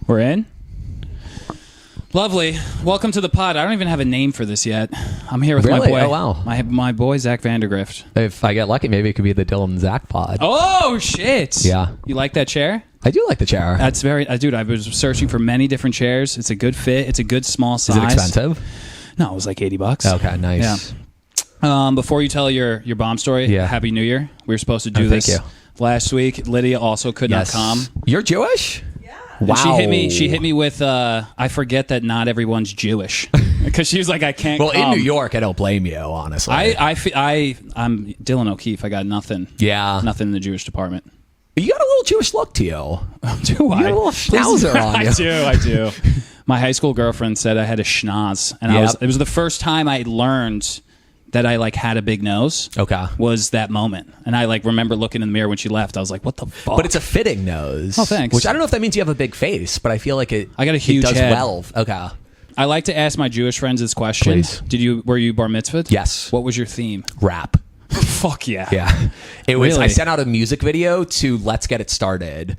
We're in? Lovely. Welcome to the pod. I don't even have a name for this yet. I'm here with my boy. Oh, wow. My boy, Zach Vandegrift. If I get lucky, maybe it could be the Dylan and Zach pod. Oh, shit. Yeah. You like that chair? I do like the chair. That's very... dude, I was searching for many different chairs. It's a good fit. It's a good small size. Is it expensive? No, it was like $80. Okay, nice. Yeah. Before you tell your bomb story, Happy New Year. We were supposed to do this last week. Lydia also could not come. You're Jewish? Wow. She hit me with, I forget that not everyone's Jewish. Because she was like, I can't Well, come. in New York, I don't blame you, honestly. I'm Dylan O'Keefe. I got nothing. Yeah. Nothing in the Jewish department. You got a little Jewish look to you. Do I? You got a little schnauzer on you. I do. My high school girlfriend said I had a schnoz. And it was the first time I learned that I had a big nose. Okay. Was that moment. And I remember looking in the mirror when she left. I was like, what the fuck? But it's a fitting nose. Oh, thanks. Which I don't know if that means you have a big face, but I feel like I got a huge it does head. well. Okay. I like to ask my Jewish friends this question. Please. Were you bar mitzvahed? Yes. What was your theme? Rap. Fuck yeah. Yeah. It was. Really? I sent out a music video to Let's Get It Started.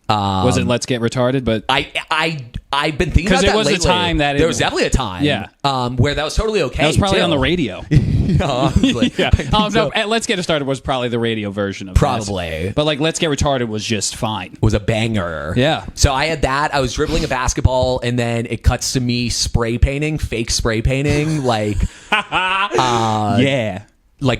Was it Let's Get Retarded? But I've been thinking about that lately. Because there was a time that there was definitely a time. Yeah. Where that was totally okay. That was probably too. on the radio. Honestly. Yeah. No, Let's Get It Started was probably the radio version of Probably. this. But Let's Get Retarded was just fine. It was a banger. Yeah. So I had that. I was dribbling a basketball, and then it cuts to me spray painting, fake spray painting, yeah.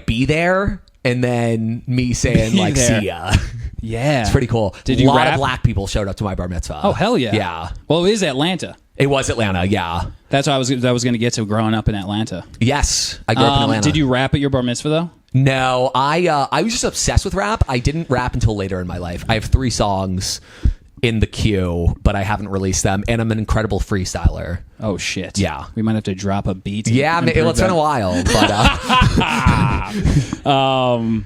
Be there, and then me saying see ya. Yeah. It's pretty cool. Did you A lot rap? of black people showed up to my bar mitzvah. Oh, hell yeah. Yeah. Well, it is Atlanta. It was Atlanta, yeah. That's what I was going to get to growing up in Atlanta. Yes. I grew up in Atlanta. Did you rap at your bar mitzvah, though? No. I was just obsessed with rap. I didn't rap until later in my life. I have 3 songs in the queue, but I haven't released them, and I'm an incredible freestyler. Oh, shit. Yeah. We might have to drop a beat. Yeah, it's been a while, but...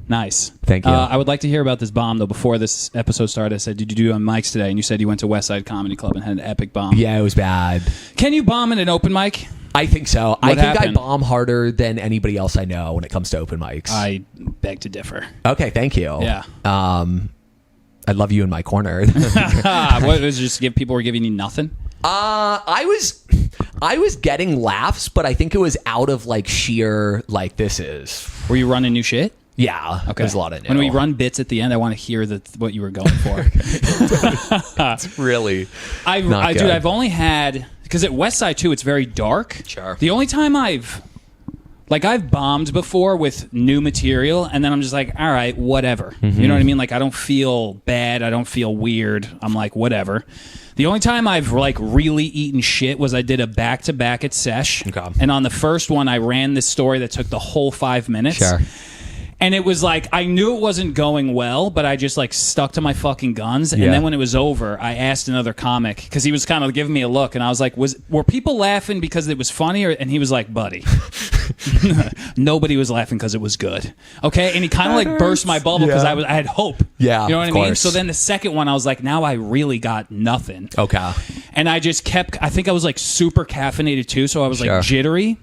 Nice. Thank you. I would like to hear about this bomb, though. Before this episode started, I said, did you do on mics today? And you said you went to West Side Comedy Club and had an epic bomb. Yeah, it was bad. Can you bomb at an open mic? I think so. What I think happened? I bomb harder than anybody else I know when it comes to open mics. I beg to differ. Okay, thank you. Yeah. I love you in my corner. What was it, just people were giving you nothing? I was getting laughs, but I think it was out of sheer this is. Were you running new shit? Yeah. Okay. There's a lot of new. When we run bits at the end, I want to hear what you were going for. It's really dude, I've only had, because at West Side too, it's very dark. Sure. The only time I've bombed before with new material, and then I'm just like, all right, whatever. Mm-hmm. You know what I mean? I don't feel bad. I don't feel weird. I'm like, whatever. The only time I've really eaten shit was I did a back-to-back at Sesh. Okay. And on the first one, I ran this story that took the whole 5 minutes. Sure. And it was I knew it wasn't going well, but I just stuck to my fucking guns. And then when it was over, I asked another comic, because he was kind of giving me a look, and I was like, were people laughing because it was funny? And he was like, buddy, nobody was laughing because it was good. Okay. And he kind of burst my bubble because I had hope. Yeah. You know what I course. mean? So then the second one, I was like, now I really got nothing. Okay. And I just kept, I think I was super caffeinated too. So I was jittery,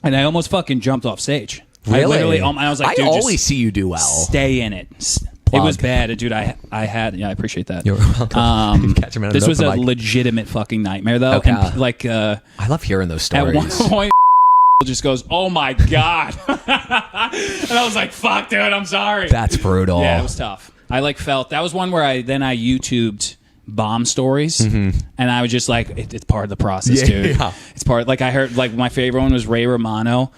and I almost fucking jumped off stage. Really? I literally, I was like, dude, I always just see you do well. Stay in it. It was bad, dude. I had. Yeah, I appreciate that. You're welcome. Catch him at this was a mic. legitimate fucking nightmare, though. Okay. And I love hearing those stories. At one point, just goes, "Oh my god," and I was like, "Fuck, dude, I'm sorry." That's brutal. Yeah, it was tough. I felt that was one where I YouTubed bomb stories, and I was just like, it's part of the process, dude. Yeah. It's part. I heard my favorite one was Ray Romano.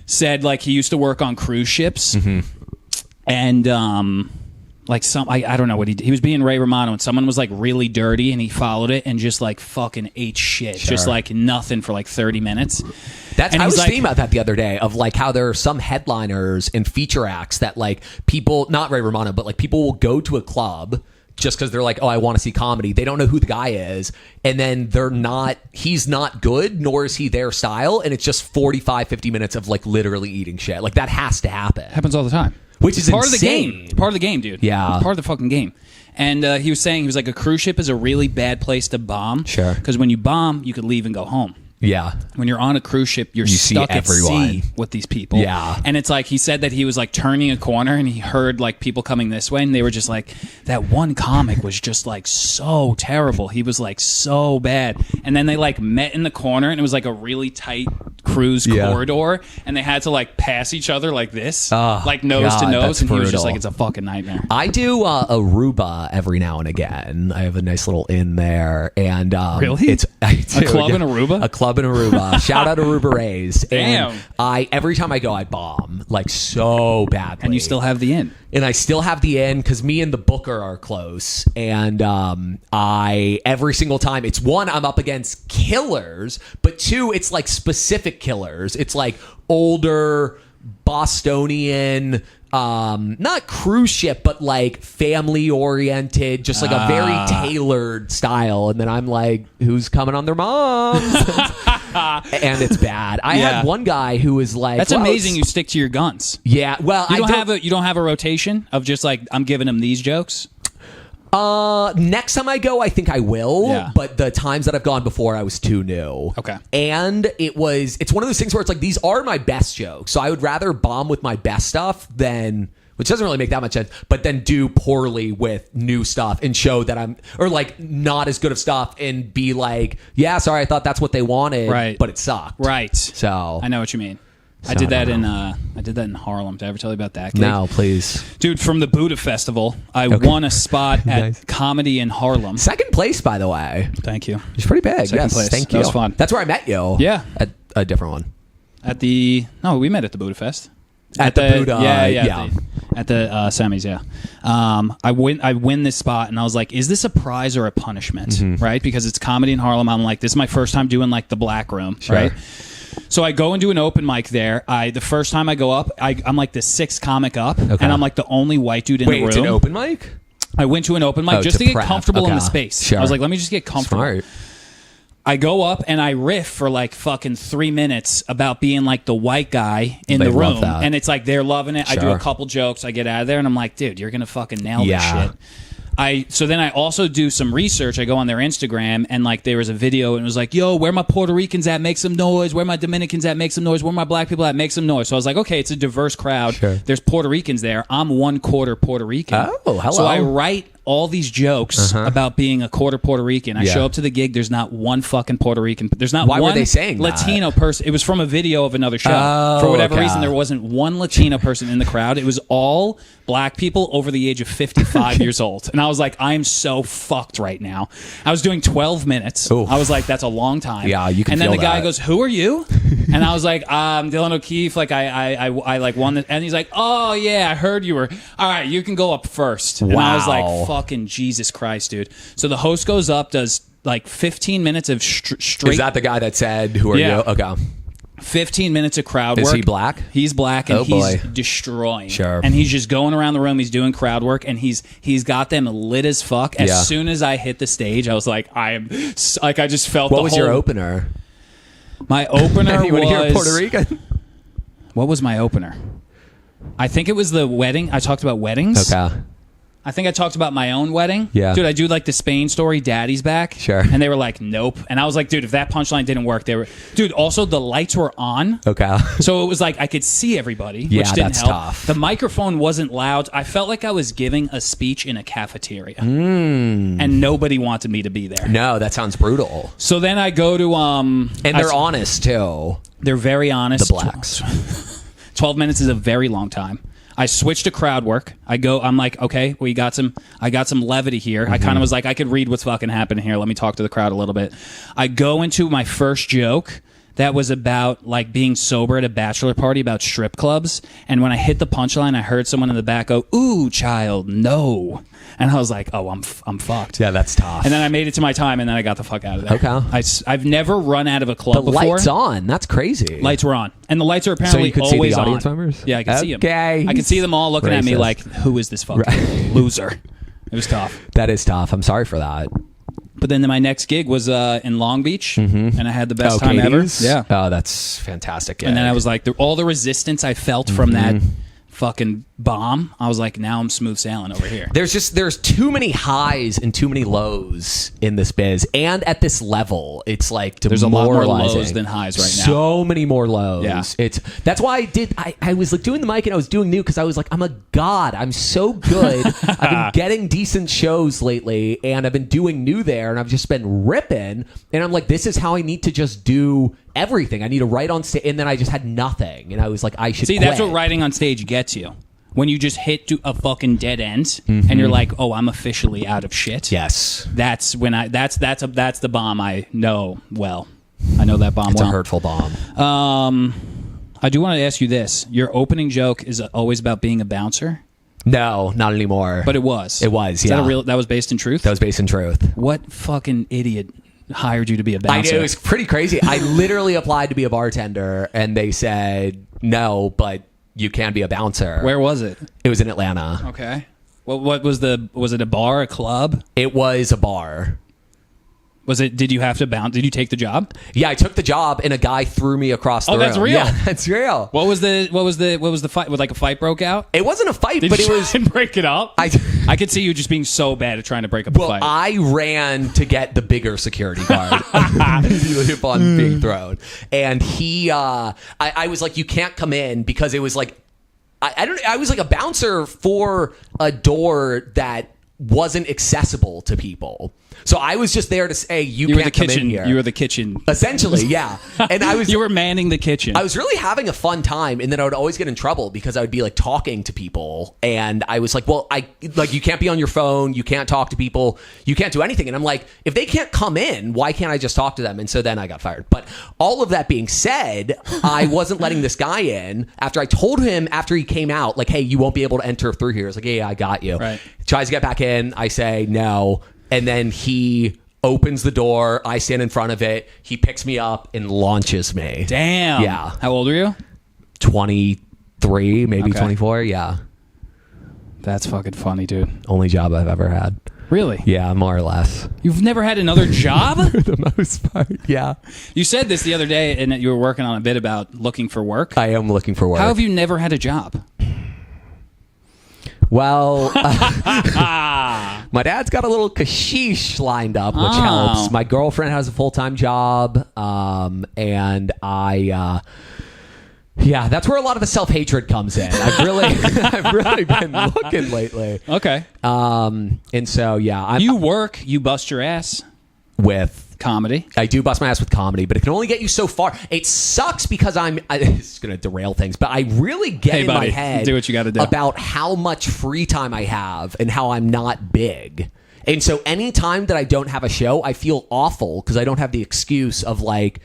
Said he used to work on cruise ships, and I don't know what he was being Ray Romano, and someone was really dirty, and he followed it and just fucking ate shit, just nothing for 30 minutes. I was thinking about that the other day of how there are some headliners and feature acts that people, not Ray Romano, but people will go to a club just because they're oh, I want to see comedy. They don't know who the guy is. And then he's not good, nor is he their style. And it's just 45, 50 minutes of literally eating shit. That has to happen. Happens all the time. Which is part insane. Of the game. It's part of the game, dude. Yeah. It's part of the fucking game. And he was saying, a cruise ship is a really bad place to bomb. Sure. Because when you bomb, you could leave and go home. Yeah. When you're on a cruise ship, you're see stuck at everyone. sea with these people. Yeah. And it's like, he said that he was like turning a corner and he heard like people coming this way, and they were just like, that one comic was just like so terrible. He was like so bad. And then they like met in the corner, and it was like a really tight cruise corridor, and they had to like pass each other like this, like nose to nose. And he was just like, it's a fucking nightmare. I do Aruba every now and again. I have a nice little inn there, and really, it's a club in Aruba. A club in Aruba. Shout out Aruba Rays. Damn. And every time I go, I bomb like so badly. And you still have the inn. And I still have the inn because me and the booker are close. And I every single time, it's one, I'm up against killers, but two, it's like specific killers. It's like older Bostonian, not cruise ship, but like family oriented, just like a very tailored style. And then I'm like, who's coming on their moms? And it's bad. I had one guy who was like, that's amazing. You stick to your guns. Yeah. Well, you don't have a rotation of just like, I'm giving him these jokes. Next time I go, I think I will. Yeah. But the times that I've gone before, I was too new. Okay. And it's one of those things where it's like, these are my best jokes. So I would rather bomb with my best stuff than, which doesn't really make that much sense, but then do poorly with new stuff and show that or like not as good of stuff and be like, yeah, sorry, I thought that's what they wanted. Right. But it sucked. Right. So I know what you mean. I did that in Harlem. Did I ever tell you about that gig? No, please. Dude, from the Buddha Festival, I won a spot at Nice. Comedy in Harlem. Second place, by the way. Thank you. It's pretty big. Second Yes, place. thank That you. was fun. That's where I met you. Yeah. At a different one. We met at the Buddha Fest. At the Buddha, At the semis, yeah. I win this spot, and I was like, is this a prize or a punishment? Right? Because it's Comedy in Harlem. I'm like, this is my first time doing like the black room, right? So I go and do an open mic there. The first time I go up, I'm like the sixth comic up, and I'm like the only white dude in the room. Wait, it's an open mic? I went to an open mic just to get prep. comfortable in the space. Sure. I was like, let me just get comfortable. Smart. I go up and I riff for like fucking 3 minutes about being like the white guy in the room. And it's like they're loving it. Sure. I do a couple jokes. I get out of there and I'm like, dude, you're going to fucking nail this shit. So then I also do some research. I go on their Instagram and like there was a video and it was like, yo, where my Puerto Ricans at? Make some noise. Where my Dominicans at? Make some noise. Where my black people at? Make some noise. So I was like, okay, it's a diverse crowd. Sure. There's Puerto Ricans there. I'm 1/4 Puerto Rican. Oh, hello. So I write all these jokes about being a quarter Puerto Rican. I show up to the gig. There's not one fucking Puerto Rican. There's not Why one were they saying Latino person. It was from a video of another show. Oh, for whatever reason, there wasn't one Latino person in the crowd. It was all black people over the age of 55 years old. And I was like, I am so fucked right now. I was doing 12 minutes. Oof. I was like, that's a long time. Yeah, you can And then feel the guy that. goes, who are you? And I was like, Dylan O'Keefe. Like I like won this. And he's like, oh yeah, I heard you were. All right, you can go up first. And I was like, fucking Jesus Christ, dude. So the host goes up, does like 15 minutes of straight. Is that the guy that said, who are you? Okay. 15 minutes of crowd work. Is he black? He's black, and he's destroying. Sure. And he's just going around the room. He's doing crowd work, and he's got them lit as fuck. As soon as I hit the stage, I was like, I just felt. What was your opener? My opener you was want to hear Puerto Rican? What was my opener? I think it was the wedding. I talked about weddings. Okay. I think I talked about my own wedding. Yeah. Dude, I do like the Spain story, Daddy's back. Sure. And they were like, nope. And I was like, dude, if that punchline didn't work, dude, also the lights were on. Okay. So it was like I could see everybody, Yeah, which didn't that's help. tough. The microphone wasn't loud. I felt like I was giving a speech in a cafeteria. And nobody wanted me to be there. No, that sounds brutal. So then I go to And they're honest too. They're very honest. The blacks. 12 minutes is a very long time. I switched to crowd work. I'm like, okay, I got some levity here. I kind of was like, I could read what's fucking happening here. Let me talk to the crowd a little bit. I go into my first joke that was about like being sober at a bachelor party about strip clubs. And when I hit the punchline, I heard someone in the back go, ooh, child, no. And I was like, oh, I'm fucked. Yeah, that's tough. And then I made it to my time, and then I got the fuck out of there. Okay. I've never run out of a club before. Lights on. That's crazy. Lights were on. And the lights are apparently so you could always see the audience on. members? Yeah, I could see them. Okay. I could see them all looking at me Racist. like, who is this fucking loser? It was tough. That is tough. I'm sorry for that. But then my next gig was in Long Beach, and I had the best time ever. Yeah. Oh, that's fantastic. And then I was like, all the resistance I felt from that fucking bomb, I was like, now I'm smooth sailing over here. There's too many highs and too many lows in this biz, and at this level, it's like there's a lot more lows than highs right now. So many more lows. Yeah. That's why I was like doing the mic and I was doing new because I was like, I'm a god. I'm so good. I've been getting decent shows lately, and I've been doing new there, and I've just been ripping. And I'm like, this is how I need to just do everything. I need to write on stage, and then I just had nothing, and I was like, I should see. quit. That's what writing on stage gets you. When you just hit to a fucking dead end, and you're like, "Oh, I'm officially out of shit." Yes, that's when that's the bomb I know well. I know that bomb. It's well. a hurtful bomb. I do want to ask you this: your opening joke is always about being a bouncer. No, not anymore. But it was. It was. Is Yeah. that was based in truth? That was based in truth. What fucking idiot hired you to be a bouncer? I knew, it was pretty crazy. I literally applied to be a bartender, and they said no, but you can be a bouncer. Where was it? It was in Atlanta. Okay. What was it a bar, a club? It was a bar. Was it? Did you have to bounce? Did you take the job? Yeah, I took the job, and a guy threw me across the room. That's real. Yeah, that's real. What was the fight? Like a fight broke out? It wasn't a fight, Did but you it was. try and break it up? I could see you just being so bad at trying to break up a fight. I ran to get the bigger security guard upon being thrown, and he. I was like, you can't come in because it was like, I was like a bouncer for a door that wasn't accessible to people. So I was just there to say, you can't come in here. You were the kitchen. Essentially, yeah. And I was you were manning the kitchen. I was really having a fun time, and then I would always get in trouble because I would be like talking to people, and I was like, well, you can't be on your phone, you can't talk to people, you can't do anything. And I'm like, if they can't come in, why can't I just talk to them? And so then I got fired. But all of that being said, I wasn't letting this guy in after I told him after he came out, like, hey, you won't be able to enter through here. It's like, yeah, I got you. Right. Tries to get back in. I say no. And then he opens the door. I stand in front of it. He picks me up and launches me. Damn. Yeah. How old are you? 23, maybe 24. Yeah. That's fucking funny, dude. Only job I've ever had. Really? Yeah, more or less. You've never had another job? For the most part, yeah. You said this the other day, and you were working on a bit about looking for work. I am looking for work. How have you never had a job? Well, my dad's got a little kashish lined up, which helps. My girlfriend has a full-time job, and yeah, that's where a lot of the self-hatred comes in. I've really been looking lately. Okay. And so, yeah. You bust your ass with comedy. I do bust my ass with comedy, but it can only get you so far. It sucks because it's going to derail things, but I really get in my head do what you gotta do. About how much free time I have and how I'm not big. And so any time that I don't have a show, I feel awful because I don't have the excuse of like,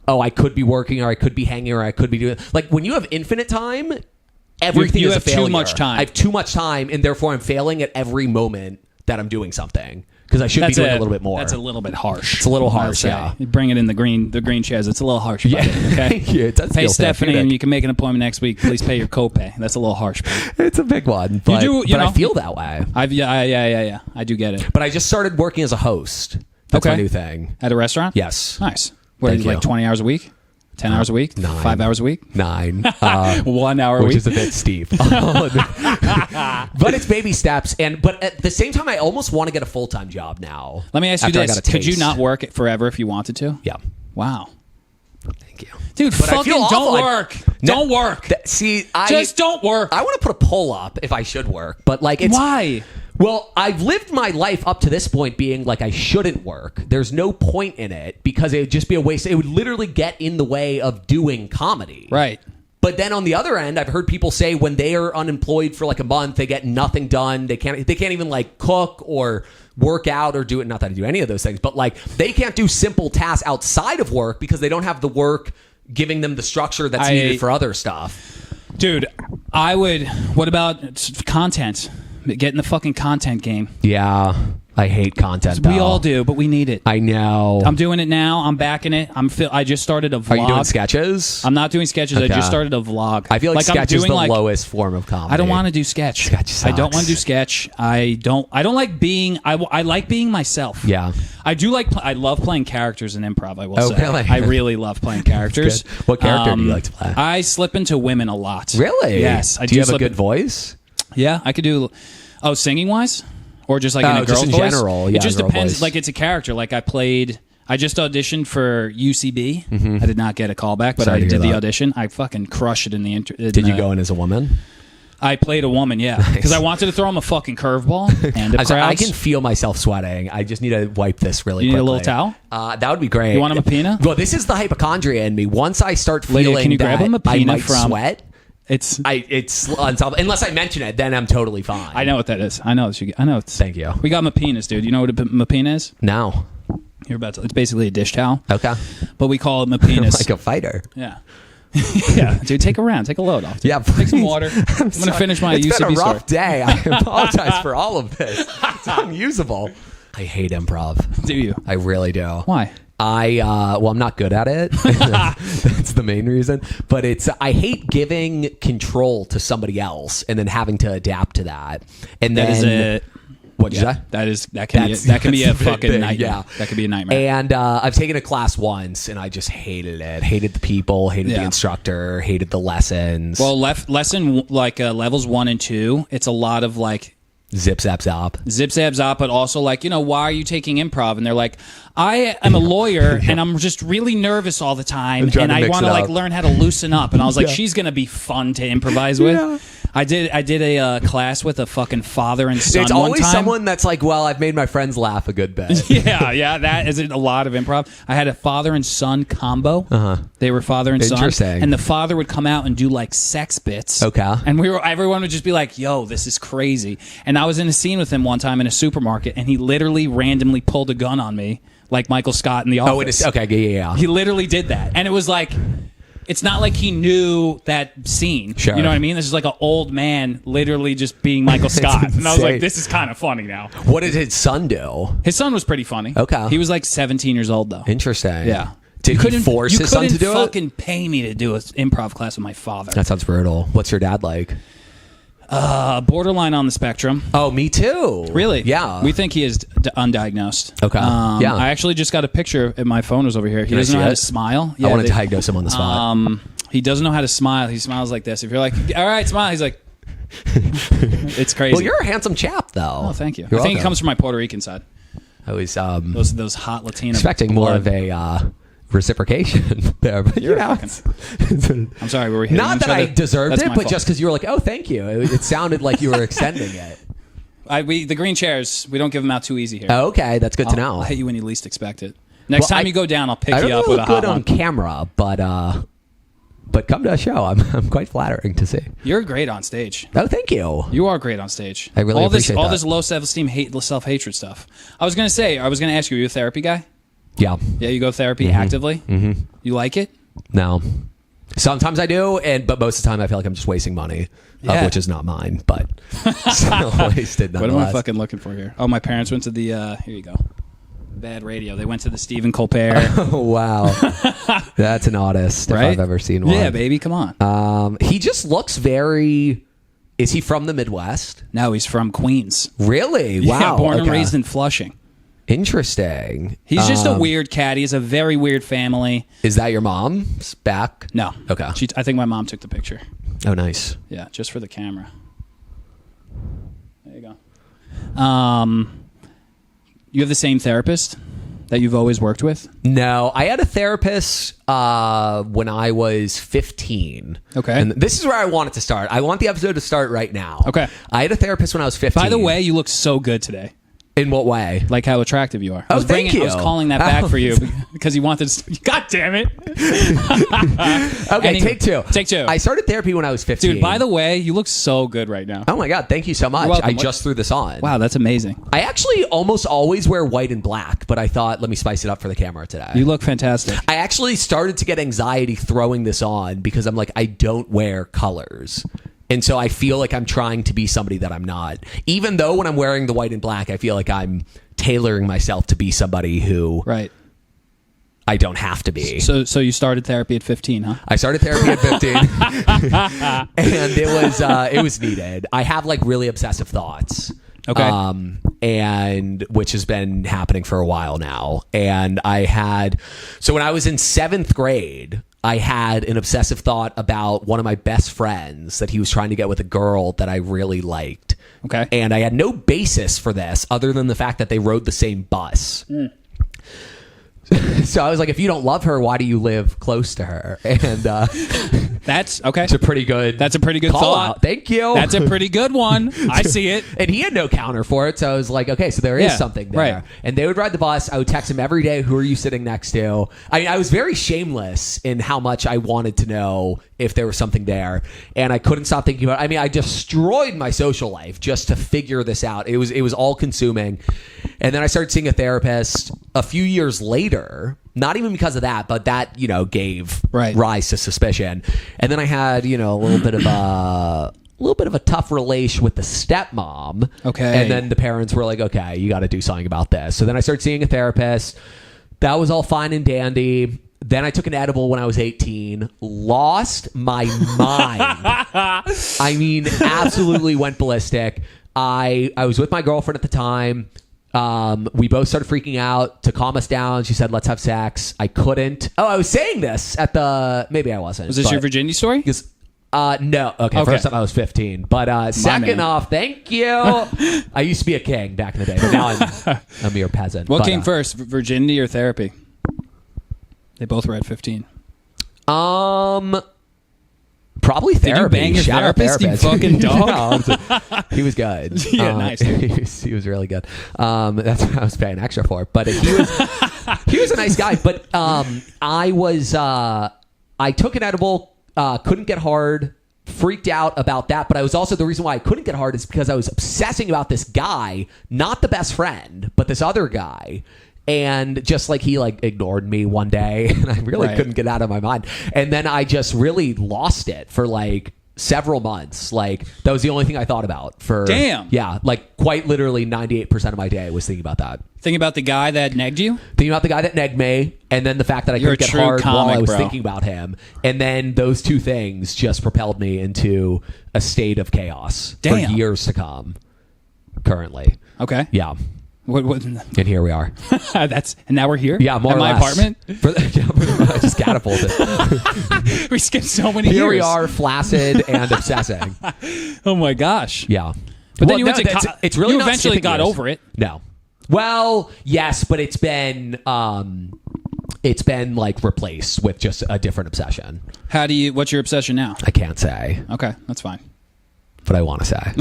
oh, I could be working or I could be hanging or I could be doing... Like when you have infinite time, everything is a failure. You have too much time. I have too much time, and therefore I'm failing at every moment that I'm doing something. Because I should be doing a little bit more. That's a little bit harsh. It's a little harsh, yeah. You bring it in the green chairs. It's a little harsh. Yeah. Okay. Thank you. It does hey, feel Stephanie, therapeutic. and you can make an appointment next week. Please pay your copay. That's a little harsh. It's a big one, but, I feel that way. Yeah. I do get it. But I just started working as a host. That's my new thing. At a restaurant? Yes. Nice. What, Thank you. like 20 hours a week? 10 hours a week? 9. 5 hours a week? 9. 1 hour a week? Which is a bit steep. But it's baby steps. But at the same time, I almost want to get a full-time job now. Let me ask you this. Could you not work it forever if you wanted to? Yeah. Wow. Thank you. Dude, but fucking don't work. Don't work. Just don't work. I want to put a poll up if I should work. But like it's... Why? Well, I've lived my life up to this point being like I shouldn't work. There's no point in it because it would just be a waste. It would literally get in the way of doing comedy. Right. But then on the other end, I've heard people say when they are unemployed for like a month, they get nothing done. They can't even like cook or work out or do it. Not that I do any of those things, but like they can't do simple tasks outside of work because they don't have the work giving them the structure that's needed for other stuff. Dude, what about content? Get in the fucking content game. Yeah. I hate content. We all do, but we need it. I know. I'm doing it now. I'm backing it. I just started a vlog. Are you doing sketches? I'm not doing sketches. Okay. I just started a vlog. I feel like sketch is the lowest form of comedy. I don't want to do sketch. Sketch sucks. I don't want to do sketch. I don't like being. I like being myself. Yeah. I do like. I love playing characters in improv. I will say. Really? I really love playing characters. What character do you like to play? I slip into women a lot. Really? Yes. Do you have a good voice? Yeah, I could do. Oh, singing wise. Or just like in a girl's just in voice? general, yeah, it just depends. voice. Like it's a character. Like I just auditioned for UCB. Mm-hmm. I did not get a callback, but I did the audition. I fucking crushed it in the interview. Did you go in as a woman? I played a woman, yeah, because I wanted to throw him a fucking curveball. And I can feel myself sweating. I just need to wipe this really quickly. You need a little towel? That would be great. You want a Mapina? Well, this is the hypochondria in me. Once I start feeling Lydia, can you grab a that Mapina I might from sweat. It's unsolvable. Unless I mention it, then I'm totally fine. I know what that is. I know. Thank you. We got Mapinas, dude. You know what a Mapina is? No. You're about to. It's basically a dish towel. Okay. But we call it Mapinas. Like a fighter. Yeah. Yeah, dude, take a round, take a load off. Yeah, take some water. I'm gonna finish my UCB It's been a rough story. day. I apologize for all of this. It's unusable. I hate improv. Do you? I really do. Why? I'm not good at it. That's the main reason. But I hate giving control to somebody else and then having to adapt to that. And then what'd you say? That can be a fucking nightmare. Yeah. That could be a nightmare. And I've taken a class once and I just hated it. Hated the people, hated the instructor, hated the lessons. Well, lesson like levels 1 and 2, it's a lot of like zip zap zop, but also like, why are you taking improv? And they're like, I am a lawyer and I'm just really nervous all the time and I want to like learn how to loosen up. And I was like, she's gonna be fun to improvise with. Yeah. I did a class with a fucking father and son. It's always one time. Someone that's like, well, I've made my friends laugh a good bit. yeah, that is a lot of improv. I had a father and son combo. They were father and son. Interesting. And the father would come out and do like sex bits. Okay. And everyone would just be like, yo, this is crazy. And I was in a scene with him one time in a supermarket and he literally randomly pulled a gun on me like Michael Scott in The Office. Okay, yeah. He literally did that. And it was like, it's not like he knew that scene. Sure. You know what I mean? This is like an old man literally just being Michael Scott. And I was like, this is kind of funny now. What did his son do? His son was pretty funny. Okay. He was like 17 years old, though. Interesting. Yeah. Did he force his son to do it? You couldn't fucking pay me to do an improv class with my father. That sounds brutal. What's your dad like? Borderline on the spectrum. Oh, me too. Really? Yeah. We think he is undiagnosed. Okay. Yeah. I actually just got a picture. My phone was over here. He doesn't know how to smile. Yeah, I want to diagnose him on the spot. He doesn't know how to smile. He smiles like this. If you're like, all right, smile, he's like, it's crazy. Well, you're a handsome chap, though. Oh, thank you. You're I think welcome. it comes from my Puerto Rican side. I was those hot Latino. Expecting more of a reciprocation there, but you're I'm sorry, were we hitting not each that other? I deserved That's it, my but fault. just because you were like, oh, thank you. It sounded like you were extending it. The green chairs, we don't give them out too easy here. Oh, okay, that's good to know. I'll hit you when you least expect it. Next time you go down, I'll pick you up with a hot good one. on camera, but come to a show. I'm quite flattering to see. You're great on stage. Oh, thank you. You are great on stage. I really appreciate all that. this low self-esteem, self-hatred stuff. I was going to ask you, are you a therapy guy? Yeah. Yeah, you go to therapy actively? Mm-hmm. You like it? No. Sometimes I do, but most of the time I feel like I'm just wasting money, which is not mine, but still wasted nonetheless. What am I fucking looking for here? Oh, my parents went to the, here you go. Bad radio. They went to the Stephen Colbert. Oh, wow. That's an oddest if I've ever seen one. Yeah, baby, come on. He just looks very... Is he from the Midwest? No, he's from Queens. Really? Yeah, Wow. born and raised in Flushing. Interesting. He's just a weird cat. He has a very weird family. Is that your mom's back? No. Okay. I think my mom took the picture. Oh, nice. Yeah, just for the camera. There you go. You have the same therapist that you've always worked with? No, I had a therapist when I was 15. Okay. And this is where I want it to start. I want the episode to start right now. Okay. I had a therapist when I was 15. By the way, you look so good today. In what way? Like how attractive you are. Oh, thank you. I was calling that back for you because you wanted to... God damn it. Okay, take two. Take two. I started therapy when I was 15. Dude, by the way, you look so good right now. Oh my God, thank you so much. You're welcome. I just threw this on. Wow, that's amazing. I actually almost always wear white and black, but I thought, let me spice it up for the camera today. You look fantastic. I actually started to get anxiety throwing this on because I'm like, I don't wear colors. And so I feel like I'm trying to be somebody that I'm not. Even though when I'm wearing the white and black, I feel like I'm tailoring myself to be somebody who right. I don't have to be. So you started therapy at 15, huh? I started therapy at 15. And it was needed. I have like really obsessive thoughts. Okay. And which has been happening for a while now. And so when I was in 7th grade, I had an obsessive thought about one of my best friends that he was trying to get with a girl that I really liked. Okay. And I had no basis for this other than the fact that they rode the same bus. So I was like, if you don't love her, why do you live close to her? And that's okay. It's a pretty good. That's a pretty good call thought. Out. Thank you. That's a pretty good one. I see it. And he had no counter for it, so I was like, okay, so there is something there. Right. And they would ride the bus. I would text him every day, who are you sitting next to? I was very shameless in how much I wanted to know if there was something there, and I couldn't stop thinking about it. I mean, I destroyed my social life just to figure this out. It was all consuming. And then I started seeing a therapist a few years later, not even because of that, but that, gave rise to suspicion. And then I had, a little bit of a tough relation with the stepmom. Okay. And then the parents were like, okay, you got to do something about this. So then I started seeing a therapist. That was all fine and dandy. Then I took an edible when I was 18, lost my mind. I mean, absolutely went ballistic. I was with my girlfriend at the time. We both started freaking out. To calm us down, she said, let's have sex. I couldn't. Oh, I was saying this maybe I wasn't. Was this your virginity story? No. Okay. First time I was 15. But second off, thank you. I used to be a king back in the day, but now I'm a mere peasant. What came first, virginity or therapy? They both were at 15. Probably therapy. Did you bang your therapist, you fucking dog? No, he was good. Yeah, nice. He was really good. That's what I was paying extra for. But he was a nice guy. But I took an edible, couldn't get hard, freaked out about that. But I was also, the reason why I couldn't get hard is because I was obsessing about this guy, not the best friend, but this other guy. And just like he ignored me one day, and I really couldn't get out of my mind. And then I just really lost it for several months. That was the only thing I thought about for. Damn. Yeah. Quite literally 98% of my day was thinking about that. Thinking about the guy that negged you? Thinking about the guy that negged me, and then the fact that I couldn't get hard while I was thinking about him. And then those two things just propelled me into a state of chaos for years to come currely. Okay. Yeah. What? And here we are. And now we're here. Yeah, more at or my less. apartment. I just catapulted. We skipped so many years. Here we are, flaccid and obsessing. Oh my gosh. Yeah, but then you went to. It's really you eventually got years. over it. No. Well, yes, but it's been replaced with just a different obsession. What's your obsession now? I can't say. Okay, that's fine. But I want to say.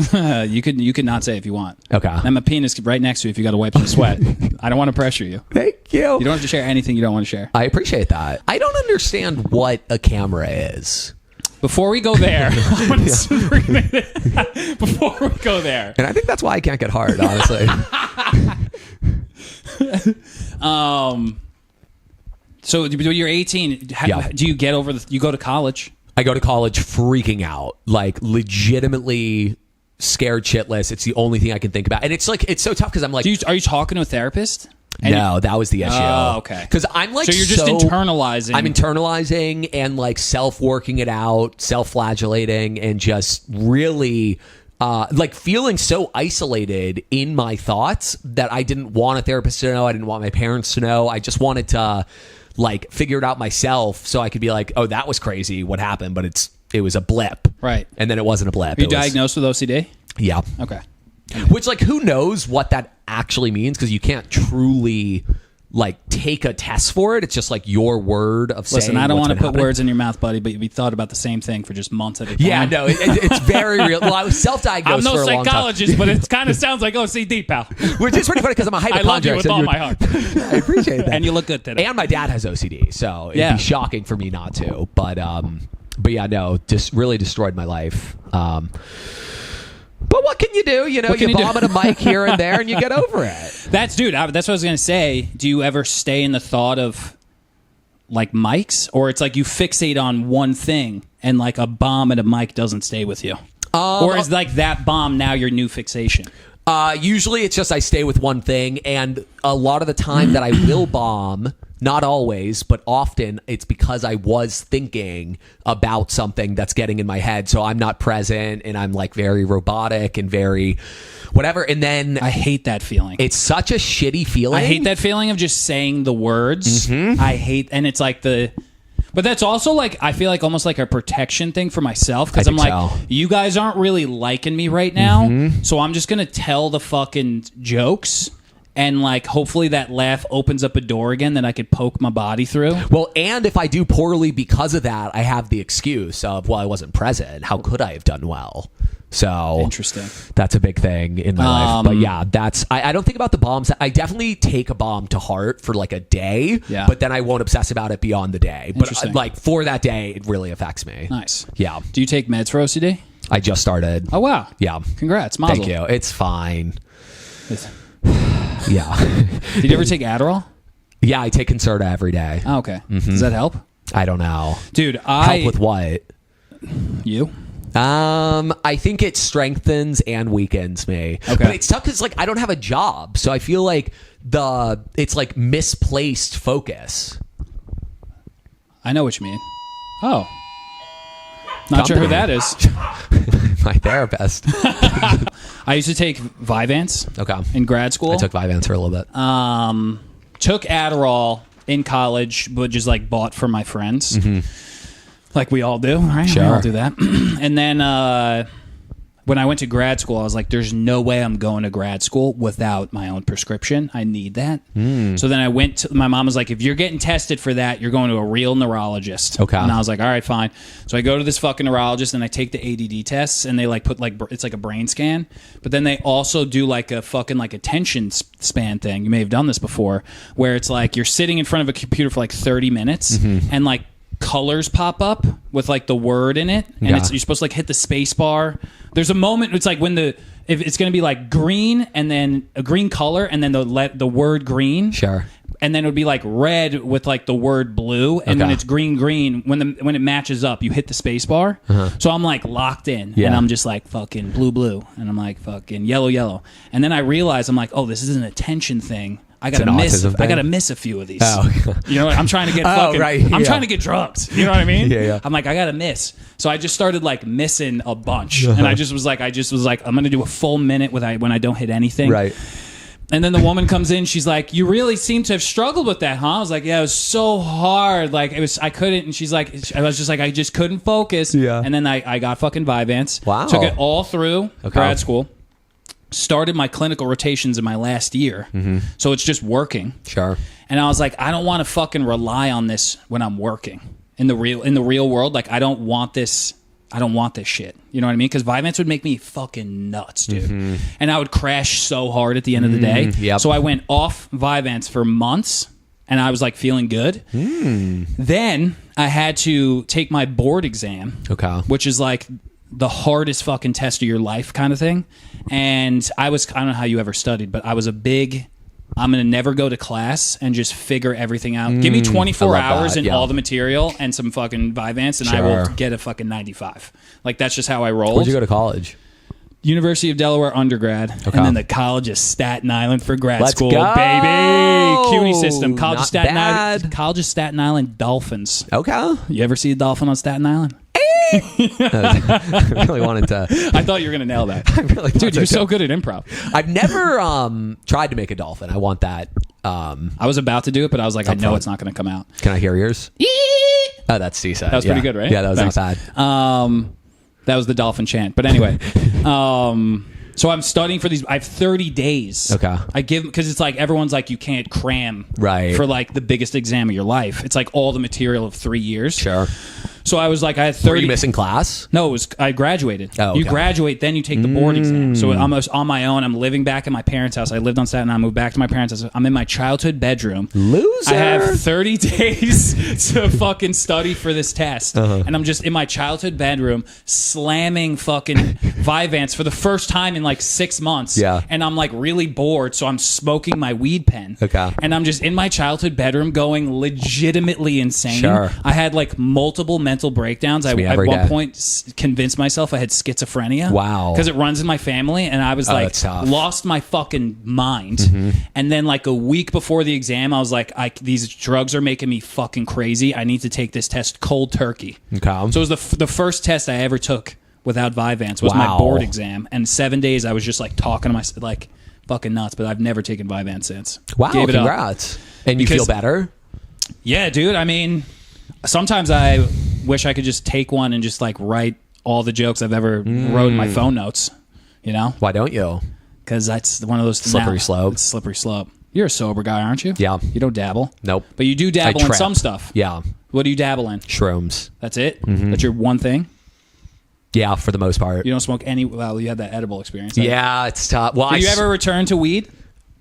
You could not say if you want. Okay. And my penis right next to you if you got to wipe some sweat. I don't want to pressure you. Thank you. You don't have to share anything you don't want to share. I appreciate that. I don't understand what a camera is. Before we go there, before we go there. And I think that's why I can't get hard, honestly. So when you're 18, do you get over you go to college? I go to college freaking out, legitimately scared shitless. It's the only thing I can think about. And it's so tough because I'm like... Are you talking to a therapist? No, that was the issue. Oh, okay. Because I'm So you're just internalizing. I'm internalizing and self-working it out, self-flagellating, and just really... feeling so isolated in my thoughts that I didn't want a therapist to know. I didn't want my parents to know. I just wanted to... figure it out myself so I could be like, oh, that was crazy what happened, but it was a blip. Right. And then it wasn't a blip. Are you diagnosed with OCD? Yeah. Okay. Which who knows what that actually means, because you can't truly take a test for it. It's just your word of saying. Listen, I don't want to put happening. words in your mouth, buddy, but we thought about the same thing for just months at a time. Yeah, no, it's very real. Well, I was self-diagnosed for a long time. I'm no psychologist, but it kind of sounds like OCD, pal. Which is pretty funny because I'm a hypochondriac. I love you with all my heart. I appreciate that. And you look good today. And my dad has OCD, so it'd be shocking for me not to. But yeah, no, just really destroyed my life. But what can you do? You vomit a mic here and there, and you get over it. That's what I was going to say. Do you ever stay in the thought of mics, or it's you fixate on one thing, and a bomb at a mic doesn't stay with you? Or is like that bomb now your new fixation? Usually it's just I stay with one thing, and a lot of the time that I will bomb, not always, but often it's because I was thinking about something that's getting in my head. So I'm not present and I'm like very robotic and very whatever. And then I hate that feeling. It's such a shitty feeling. I hate that feeling of just saying the words. I hate, and it's like but that's also like, I feel like almost like a protection thing for myself, because I'm like, you guys aren't really liking me right now, so I'm just going to tell the fucking jokes, and like hopefully that laugh opens up a door again that I could poke my body through. Well, and if I do poorly because of that, I have the excuse of, well, I wasn't present. How could I have done well? So interesting. That's a big thing in my life. But yeah, I don't think about the bombs. I definitely take a bomb to heart for like a day, but then I won't obsess about it beyond the day. But like for that day, it really affects me. Nice. Yeah. Do you take meds for OCD? I just started. Oh, wow. Yeah. Congrats. Mazel. Thank you. It's fine. Yeah. Did you ever take Adderall? Yeah, I take Concerta every day. Oh, okay. Does that help? I don't know. Dude, Help with what? You? I think it strengthens and weakens me. Okay. But it's tough because like I don't have a job, so I feel like it's like misplaced focus. I know what you mean. Oh. Not sure who that is. My therapist. I used to take Vyvanse in grad school. I took Vyvanse for a little bit. Took Adderall in college, but just like bought for my friends. Like we all do, right? Sure. We all do that. And then when I went to grad school, I was like, there's no way I'm going to grad school without my own prescription. I need that. So then I went to, my mom was like, if you're getting tested for that, you're going to a real neurologist. Okay. And I was like, all right, fine. So I go to this fucking neurologist and I take the ADD tests, and they like put like, it's like a brain scan. But then they also do like a fucking like attention span thing. You may have done this before, where it's like you're sitting in front of a computer for like 30 minutes and like colors pop up with like the word in it, and you're supposed to like hit the space bar. There's a moment, it's like when if it's going to be like green and then a green color and then the word green, and then it would be like red with like the word blue, and when it's green when it matches up, you hit the space bar. So I'm like locked in, and I'm just like fucking blue, and I'm like fucking yellow, and then I realize I'm like, oh, this is an attention thing. I gotta miss a few of these. You know, I'm trying to get fucking. I'm trying to get drugged. You know what I mean? I'm like, I gotta miss. So I just started like missing a bunch, and I just was like, I'm gonna do a full minute when I don't hit anything. Right. And then the woman comes in. She's like, "You really seem to have struggled with that, huh?" I was like, "Yeah, it was so hard. Like I couldn't." And she's like, "I was just like, I just couldn't focus." Yeah. And then I got fucking Vyvanse. Wow. Took it all through grad school. Started my clinical rotations in my last year, so it's just working. Sure. And I was like, I don't want to fucking rely on this when I'm working in the real world. Like, I don't want this shit. You know what I mean? Because Vyvanse would make me fucking nuts, dude. And I would crash so hard at the end of the day. Yep. So I went off Vyvanse for months, and I was like feeling good. Then I had to take my board exam, which is like the hardest fucking test of your life kind of thing. And I don't know how you ever studied, but I was I'm going to never go to class and just figure everything out. Give me 24 hours and all the material and some fucking Vyvanse, and I will get a fucking 95. Like, that's just how I rolled. Where'd you go to college? University of Delaware undergrad, and then the College of Staten Island for grad school, go. Baby. CUNY system. College of Staten Island Dolphins. Okay. You ever see a dolphin on Staten Island? I really wanted to. I thought you were going to nail that. Dude, you're so good at improv. I've never tried to make a dolphin. I want that. I was about to do it, but I was like, I know it's not going to come out. Can I hear yours? Oh, that's Seaside. That was pretty good, right? Yeah, that was not bad. That was the dolphin chant. But anyway, so I'm studying for these. I have 30 days. I give, because it's like everyone's like, you can't cram for like the biggest exam of your life. It's like all the material of 3 years. Sure. So I was like, I had 30. Were you missing class? No, I graduated. Oh, okay. You graduate, then you take the board exam. So I'm on my own. I'm living back at my parents' house. I lived on Staten Island. I moved back to my parents' house. I'm in my childhood bedroom. Loser. I have 30 days to fucking study for this test. And I'm just in my childhood bedroom slamming fucking Vyvanse for the first time in like 6 months. Yeah. And I'm like really bored, so I'm smoking my weed pen. And I'm just in my childhood bedroom going legitimately insane. Sure. I had like multiple mental breakdowns. I at one point convinced myself I had schizophrenia. Wow. Because it runs in my family, and I was lost my fucking mind. And then like a week before the exam, I was like, these drugs are making me fucking crazy. I need to take this test cold turkey. Okay. So it was the first test I ever took without Vyvanse was my board exam. And 7 days I was just like talking to myself like fucking nuts, but I've never taken Vyvanse since. Wow, congrats. And you feel better? Yeah, dude. I mean, sometimes I wish I could just take one and just like write all the jokes I've ever wrote in my phone notes. You know? Why don't you? Because that's one of those slippery slope. It's slippery slope. You're a sober guy, aren't you? Yeah. You don't dabble? Nope. But you do dabble in some stuff. Yeah. What do you dabble in? Shrooms. That's it? That's your one thing? Yeah, for the most part. You don't smoke any... Well, you had that edible experience. Yeah, it's tough. Well, Did you ever return to weed?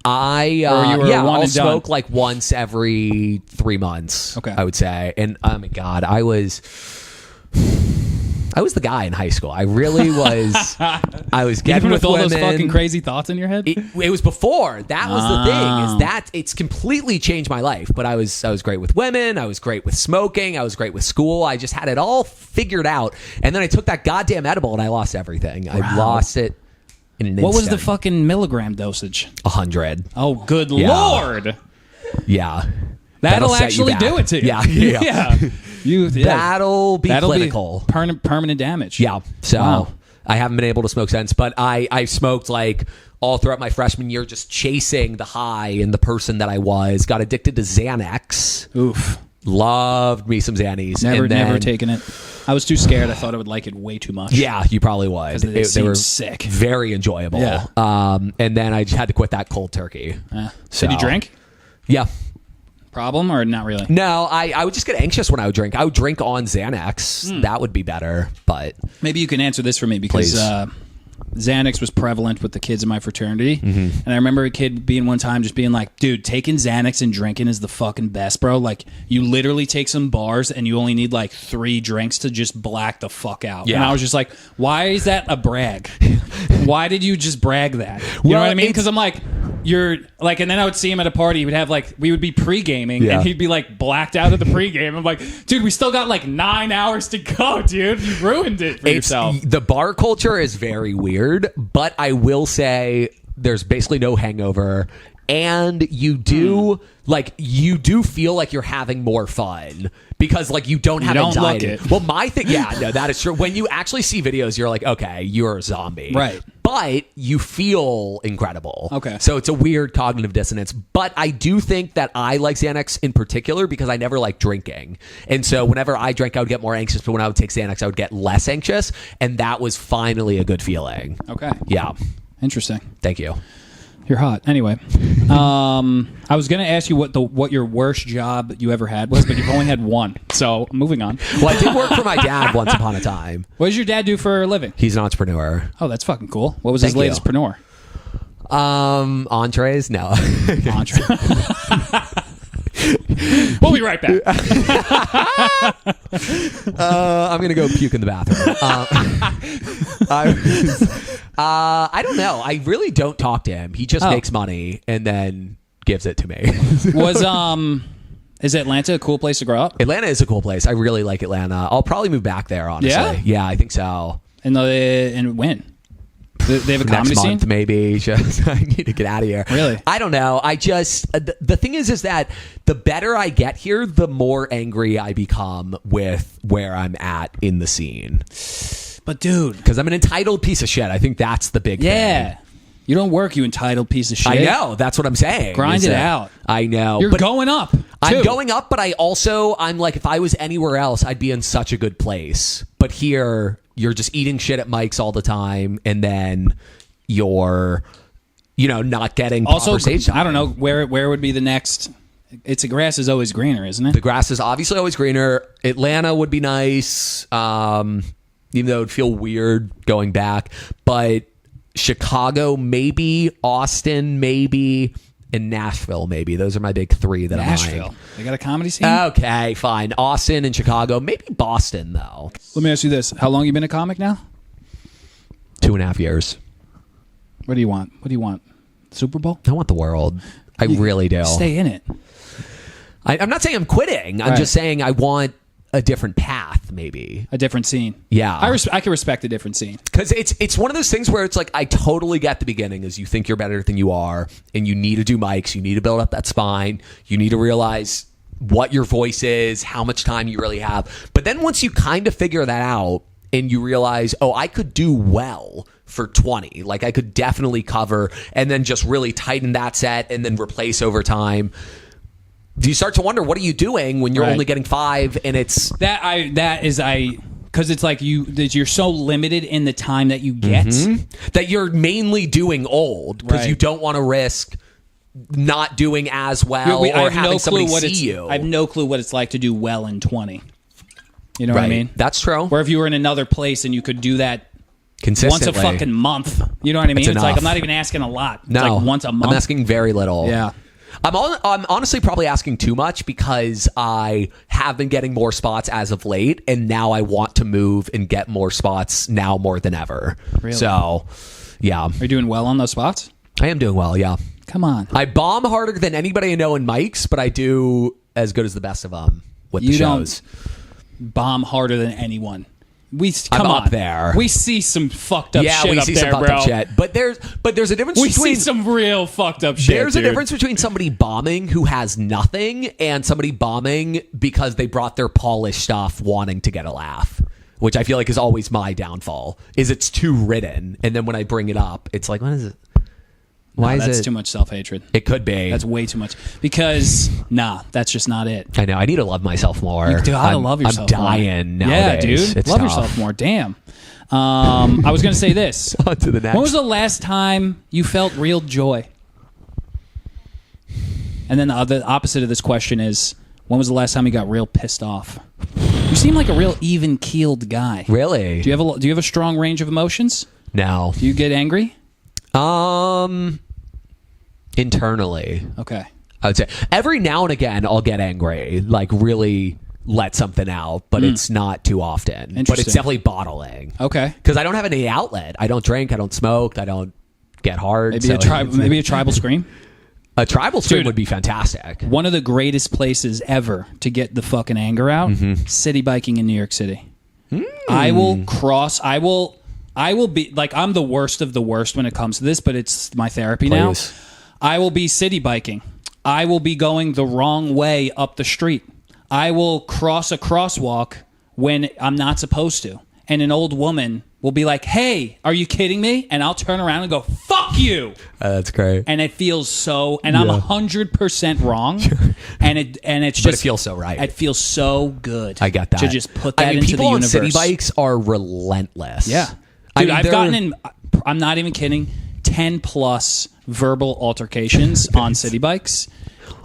I'll smoke like once every 3 months. Okay. I would say. And oh my God, I was the guy in high school. I really was. I was getting even with all women. those fucking crazy thoughts in your head. It was before. That was the thing. Is that it's completely changed my life. But I was great with women. I was great with smoking. I was great with school. I just had it all figured out. And then I took that goddamn edible and I lost everything. Wow. I lost it in an instant. What was the fucking milligram dosage? 100. Oh, good Lord. Yeah. That'll actually do it to you. Yeah. That'll be clinical. Permanent damage. Yeah. So I haven't been able to smoke since, but I smoked like all throughout my freshman year, just chasing the high and the person that I was. Got addicted to Xanax. Oof. Loved me some Xannies. Never taken it. I was too scared. I thought I would like it way too much. Yeah, you probably would. They were sick. Very enjoyable. Yeah. And then I just had to quit that cold turkey. Did you drink? Yeah. Problem or not really? No, I would just get anxious when I would drink. I would drink on Xanax. That would be better, but... Maybe you can answer this for me because Xanax was prevalent with the kids in my fraternity. And I remember a kid being one time just being like, dude, taking Xanax and drinking is the fucking best, bro. Like, you literally take some bars and you only need like 3 drinks to just black the fuck out. Yeah. And I was just like, why is that a brag? Why did you just brag that? You know what I mean? Because I'm like... You're like, and then I would see him at a party. He would have like, we would be pre-gaming, and he'd be like blacked out at the pre-game. I'm like, dude, we still got like 9 hours to go, dude. You ruined it for yourself. The bar culture is very weird, but I will say there's basically no hangover, and you do feel like you're having more fun. Because like you don't have anxiety. Well, my thing, that is true. When you actually see videos, you're like, okay, you're a zombie, right? But you feel incredible. Okay, so it's a weird cognitive dissonance. But I do think that I like Xanax in particular because I never liked drinking, and so whenever I drank, I would get more anxious. But when I would take Xanax, I would get less anxious, and that was finally a good feeling. Okay, yeah, interesting. Thank you. You're hot. Anyway, I was going to ask you what your worst job you ever had was, but you've only had one. So moving on. Well, I did work for my dad once upon a time. What does your dad do for a living? He's an entrepreneur. Oh, that's fucking cool. What was his latest preneur? Entrees? No. Entree. We'll be right back. I'm going to go puke in the bathroom. I don't know. I really don't talk to him. He just makes money and then gives it to me. Is Atlanta a cool place to grow up? Atlanta is a cool place. I really like Atlanta. I'll probably move back there, honestly. Yeah, I think so. And when? They have a comedy next month, scene? Maybe. Just I need to get out of here. Really? I don't know. I just the thing is that the better I get here, the more angry I become with where I'm at in the scene. But dude, because I'm an entitled piece of shit. I think that's the big thing. Yeah. You don't work, you entitled piece of shit. I know. That's what I'm saying. Grind it out. I know. You're going up. I'm going up, but I'm like, if I was anywhere else, I'd be in such a good place. But here, you're just eating shit at Mike's all the time, and then you're, not getting proper stage time. I don't know where would be the next. It's the grass is always greener, isn't it? The grass is obviously always greener. Atlanta would be nice, even though it would feel weird going back. But Chicago, maybe. Austin, maybe. And Nashville, maybe. Those are my big 3 that Nashville. I'm They got a comedy scene? Okay, fine. Austin and Chicago. Maybe Boston, though. Let me ask you this. How long you been a comic now? 2.5 years. What do you want? Super Bowl? I want the world. I really do. Stay in it. I'm not saying I'm quitting. I'm just saying I want a different path, maybe a different scene. Yeah, I can respect a different scene because it's one of those things where it's like I totally get the beginning is you think you're better than you are, and you need to do mics, you need to build up that spine, you need to realize what your voice is, how much time you really have. But then once you kind of figure that out and you realize, oh, I could do well for 20, like I could definitely cover, and then just really tighten that set and then replace over time. Do you start to wonder what are you doing when you're only getting 5 and it's because it's like you're so limited in the time that you get that you're mainly doing old because you don't want to risk not doing as well or having somebody see you. I have no clue what it's like to do well in 20. You know what I mean? That's true. Where if you were in another place and you could do that consistently once a fucking month, you know what I mean? It's like I'm not even asking a lot. It's like once a month. I'm asking very little. Yeah. I'm honestly probably asking too much because I have been getting more spots as of late, and now I want to move and get more spots now more than ever. Really? So, yeah. Are you doing well on those spots? I am doing well, yeah. Come on. I bomb harder than anybody I know in mics, but I do as good as the best of them with the shows. Don't bomb harder than anyone. I'm up there. We see some fucked up shit up there, bro. Yeah, we see some fucked up shit. But there's a difference between... We see some real fucked up shit, There's a difference between somebody bombing who has nothing and somebody bombing because they brought their polished stuff wanting to get a laugh, which I feel like is always my downfall, is it's too written. And then when I bring it up, it's like, what is it? Why is that's too much self-hatred. It could be. That's way too much. Because, that's just not it. I know. I need to love myself more. You gotta love yourself more. I'm dying nowadays. Yeah, dude. It's love tough. yourself more. Damn. I was going to say this. On to the next. When was the last time you felt real joy? And then the opposite of this question is, when was the last time you got real pissed off? You seem like a real even-keeled guy. Really? Do you have a strong range of emotions? No. Do you get angry? Internally. Okay. I would say every now and again I'll get angry, like really let something out, but it's not too often. But it's definitely bottling. Okay. Because I don't have any outlet. I don't drink, I don't smoke, I don't get hard. Maybe a tribal scream? A tribal scream would be fantastic. One of the greatest places ever to get the fucking anger out, city biking in New York City. I will be like, I'm the worst of the worst when it comes to this, but it's my therapy now. I will be city biking. I will be going the wrong way up the street. I will cross a crosswalk when I'm not supposed to. And an old woman will be like, hey, are you kidding me? And I'll turn around and go, fuck you. That's great. And it feels so, and I'm 100% wrong. and it's just, but it feels so right. It feels so good. I got that. To just put that into the universe. People on city bikes are relentless. Yeah. Dude, I've gotten in, I'm not even kidding, 10 plus verbal altercations on city bikes.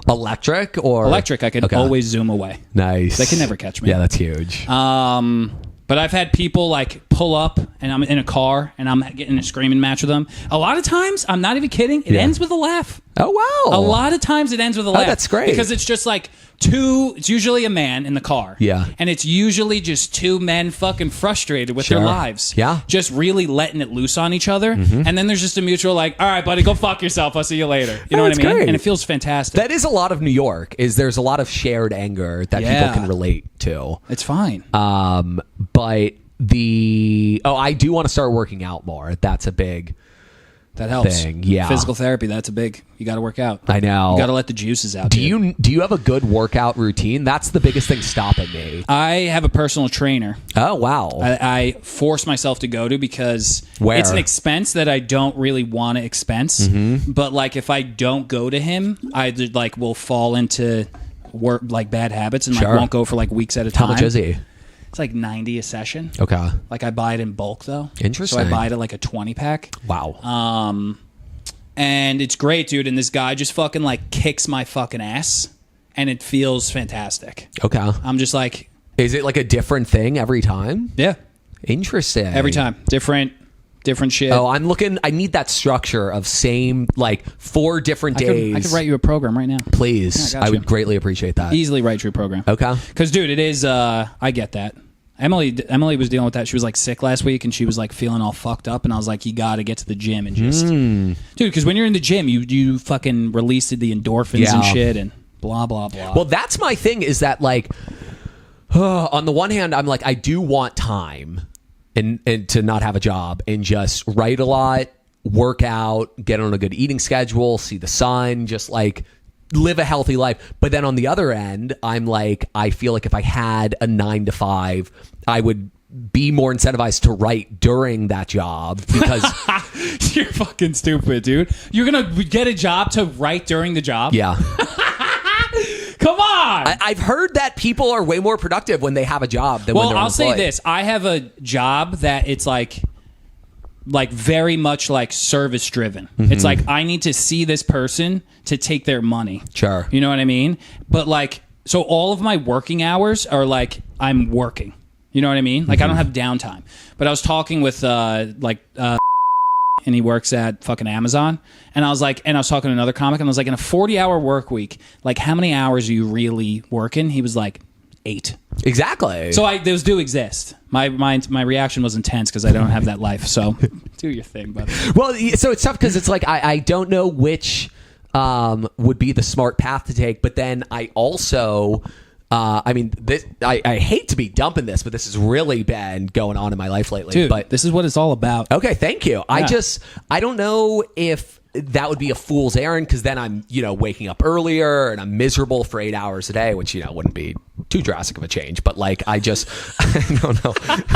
Electric, I can always zoom away. Nice. They can never catch me. Yeah, that's huge. But I've had people like pull up and I'm in a car and I'm getting a screaming match with them. A lot of times, I'm not even kidding, it ends with a laugh. Oh, wow. A lot of times it ends with a laugh. That's great. Because it's just like it's usually a man in the car. Yeah. And it's usually just two men fucking frustrated with their lives. Yeah. Just really letting it loose on each other. And then there's just a mutual like, all right, buddy, go fuck yourself. I'll see you later. You know what I mean? Great. And it feels fantastic. That is a lot of New York, there's a lot of shared anger that people can relate to. It's fine. But I do want to start working out more. That's a big that helps. Thing. Yeah. Physical therapy, that's a big, you got to work out. I know. You got to let the juices out. Do you have a good workout routine? That's the biggest thing stopping me. I have a personal trainer. Oh, wow. I force myself to go to because it's an expense that I don't really want to expense. But like if I don't go to him, I like will fall into work like bad habits and like won't go for like weeks at a time. How much is he? It's like $90 a session. Okay. Like I buy it in bulk though. Interesting. So I buy it at like a 20 pack. Wow. And it's great, dude. And this guy just fucking like kicks my fucking ass, and it feels fantastic. Okay. I'm just like, is it like a different thing every time? Yeah. Interesting. Every time, different shit. Oh, I need that structure of same like 4 different days. I could write you a program right now. Please, I would greatly appreciate that. Easily write you a program. Okay. Because, dude, it is. I get that. Emily was dealing with that. She was like sick last week, and she was like feeling all fucked up. And I was like, you got to get to the gym and just, dude. Because when you're in the gym, you fucking release the endorphins and shit, and blah blah blah. Well, that's my thing. Is that like, On the one hand, I'm like, I do want time and to not have a job and just write a lot, work out, get on a good eating schedule, see the sun, just like live a healthy life. But then on the other end, I'm like, I feel like if I had a 9 to 5, I would be more incentivized to write during that job because you're fucking stupid, dude. You're gonna get a job to write during the job? Yeah. Come on. I've heard that people are way more productive when they have a job than when they're unemployed. I'll say this. I have a job that it's like very much like service driven. It's like I need to see this person to take their money. Sure. You know what I mean? But like, so all of my working hours are like I'm working. You know what I mean? Like I don't have downtime. But I was talking with and he works at fucking Amazon. And I was like, and I was talking to another comic, and I was like, in a 40-hour work week, like how many hours are you really working? He was like, 8. Exactly. So those do exist. My reaction was intense because I don't have that life. So do your thing, buddy. Well, so it's tough because it's like I don't know which would be the smart path to take, but then I also. I hate to be dumping this, but this has really been going on in my life lately. Dude, but this is what it's all about. Okay, thank you. Yeah. I don't know if that would be a fool's errand because then I'm, waking up earlier and I'm miserable for 8 hours a day, which, wouldn't be too drastic of a change. But like, I don't know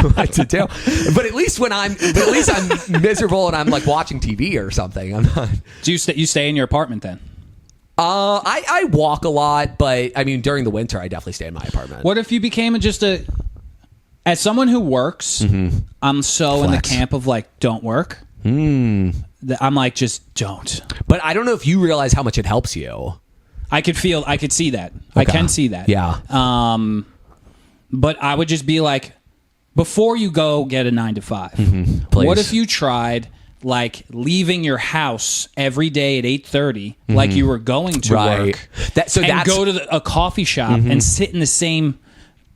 what to do. But at least I'm miserable and I'm like watching TV or something. I'm not. Do you stay in your apartment then? I walk a lot, but I mean, during the winter, I definitely stay in my apartment. What if you became as someone who works, I'm so in the camp of like, don't work. That I'm like, just don't. But I don't know if you realize how much it helps you. I could see that. Okay. I can see that. Yeah. But I would just be like, before you go get a 9 to 5, what if you tried like leaving your house every day at 8:30, like you were going to work, go to a coffee shop and sit in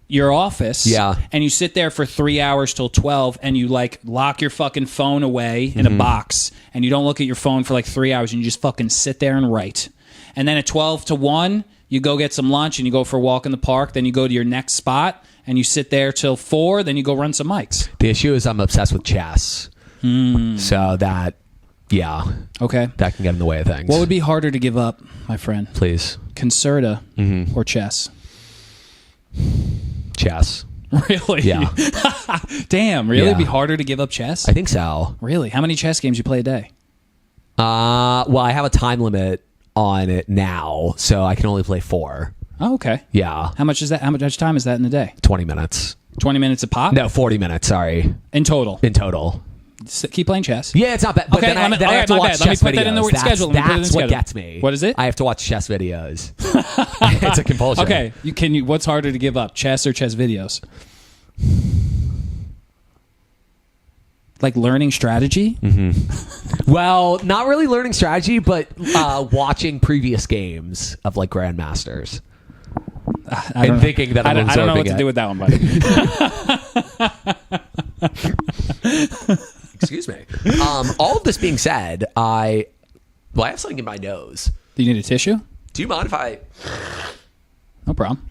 your office, and you sit there for 3 hours till 12, and you like lock your fucking phone away in a box, and you don't look at your phone for like 3 hours, and you just fucking sit there and write. And then at 12 to 1, you go get some lunch, and you go for a walk in the park. Then you go to your next spot, and you sit there till 4. Then you go run some mics. The issue is I'm obsessed with chess. So that, okay, that can get in the way of things. What would be harder to give up, my friend? Please. Concerta or chess? Chess. Really? Yeah. Damn, really? It'd be harder to give up chess? I think so. Really? How many chess games you play a day? Well, I have a time limit on it now, so I can only play 4. Oh, okay. Yeah. How much is that? How much time is that in a day? 20 minutes. 20 minutes a pop? No, 40 minutes, sorry. In total? In total. Keep playing chess. Yeah, it's not bad. But okay, then I have to watch chess videos. Let me put that in the schedule. That's what gets me. What is it? I have to watch chess videos. It's a compulsion. Okay, what's harder to give up, chess or chess videos? Like learning strategy? Well, not really learning strategy, but watching previous games of like grandmasters. And thinking that I'm I don't know what to do with that one, buddy. Excuse me. All of this being said, I have something in my nose. Do you need a tissue? Do you mind if I... No problem.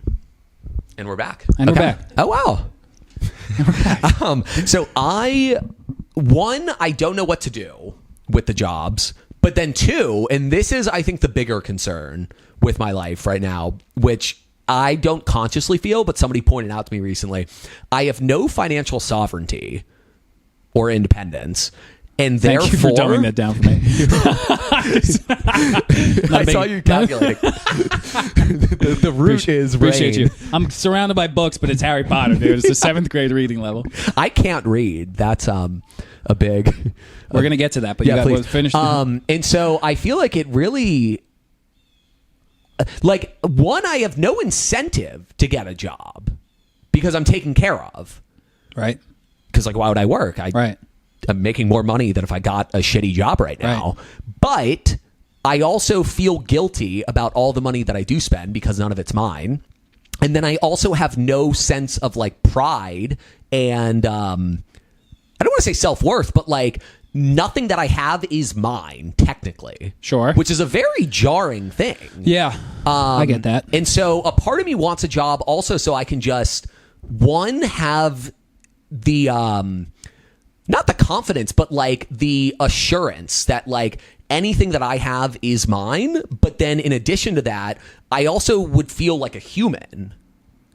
And we're back. We're back. Oh, wow. So I don't know what to do with the jobs. But then 2, and this is, I think, the bigger concern with my life right now, which I don't consciously feel, but somebody pointed out to me recently. I have no financial sovereignty or independence, and therefore... Thank you for dumbing that down for me. I saw you calculating. The root is rain. Appreciate you. I'm surrounded by books, but it's Harry Potter, dude. It's a 7th grade reading level. I can't read. That's a big... We're going to get to that, but you got to finish. And so I feel like it really... Like, one, I have no incentive to get a job because I'm taken care of. Right. Because, like, why would I work? I'm making more money than if I got a shitty job right now. Right. But I also feel guilty about all the money that I do spend because none of it's mine. And then I also have no sense of, like, pride and, I don't want to say self-worth, but, like, nothing that I have is mine, technically. Sure. Which is a very jarring thing. Yeah. I get that. And so a part of me wants a job also so I can just have the not the confidence, but like the assurance that like anything that I have is mine. But then in addition to that, I also would feel like a human.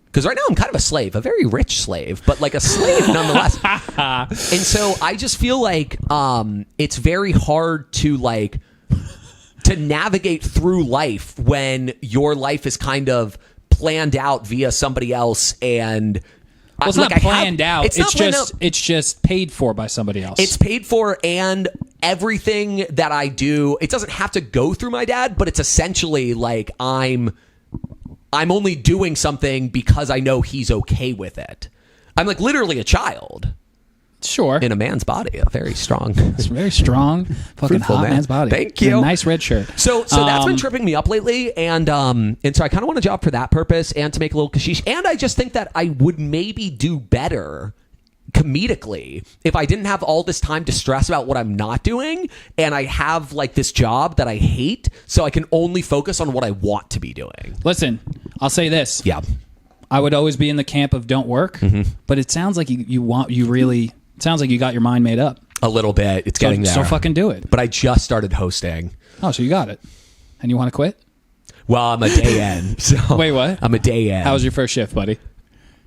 Because right now I'm kind of a slave, a very rich slave, but like a slave nonetheless. And so I just feel like it's very hard to like to navigate through life when your life is kind of planned out via somebody else. And well, it's not planned out. It's just paid for by somebody else. It's paid for, and everything that I do, it doesn't have to go through my dad, but it's essentially like I'm only doing something because I know he's okay with it. I'm like literally a child. Sure. In a man's body, a very strong. It's a very strong, fucking hot man's body. Thank you. A nice red shirt. So that's been tripping me up lately, and so I kind of want a job for that purpose and to make a little kashish. And I just think that I would maybe do better comedically if I didn't have all this time to stress about what I'm not doing, and I have like this job that I hate, so I can only focus on what I want to be doing. Listen, I'll say this. Yeah. I would always be in the camp of don't work, but it sounds like it sounds like you got your mind made up. A little bit. It's getting there. So fucking do it. But I just started hosting. Oh, so you got it. And you want to quit? Well, I'm a day in. So wait, what? I'm a day in. How was your first shift, buddy?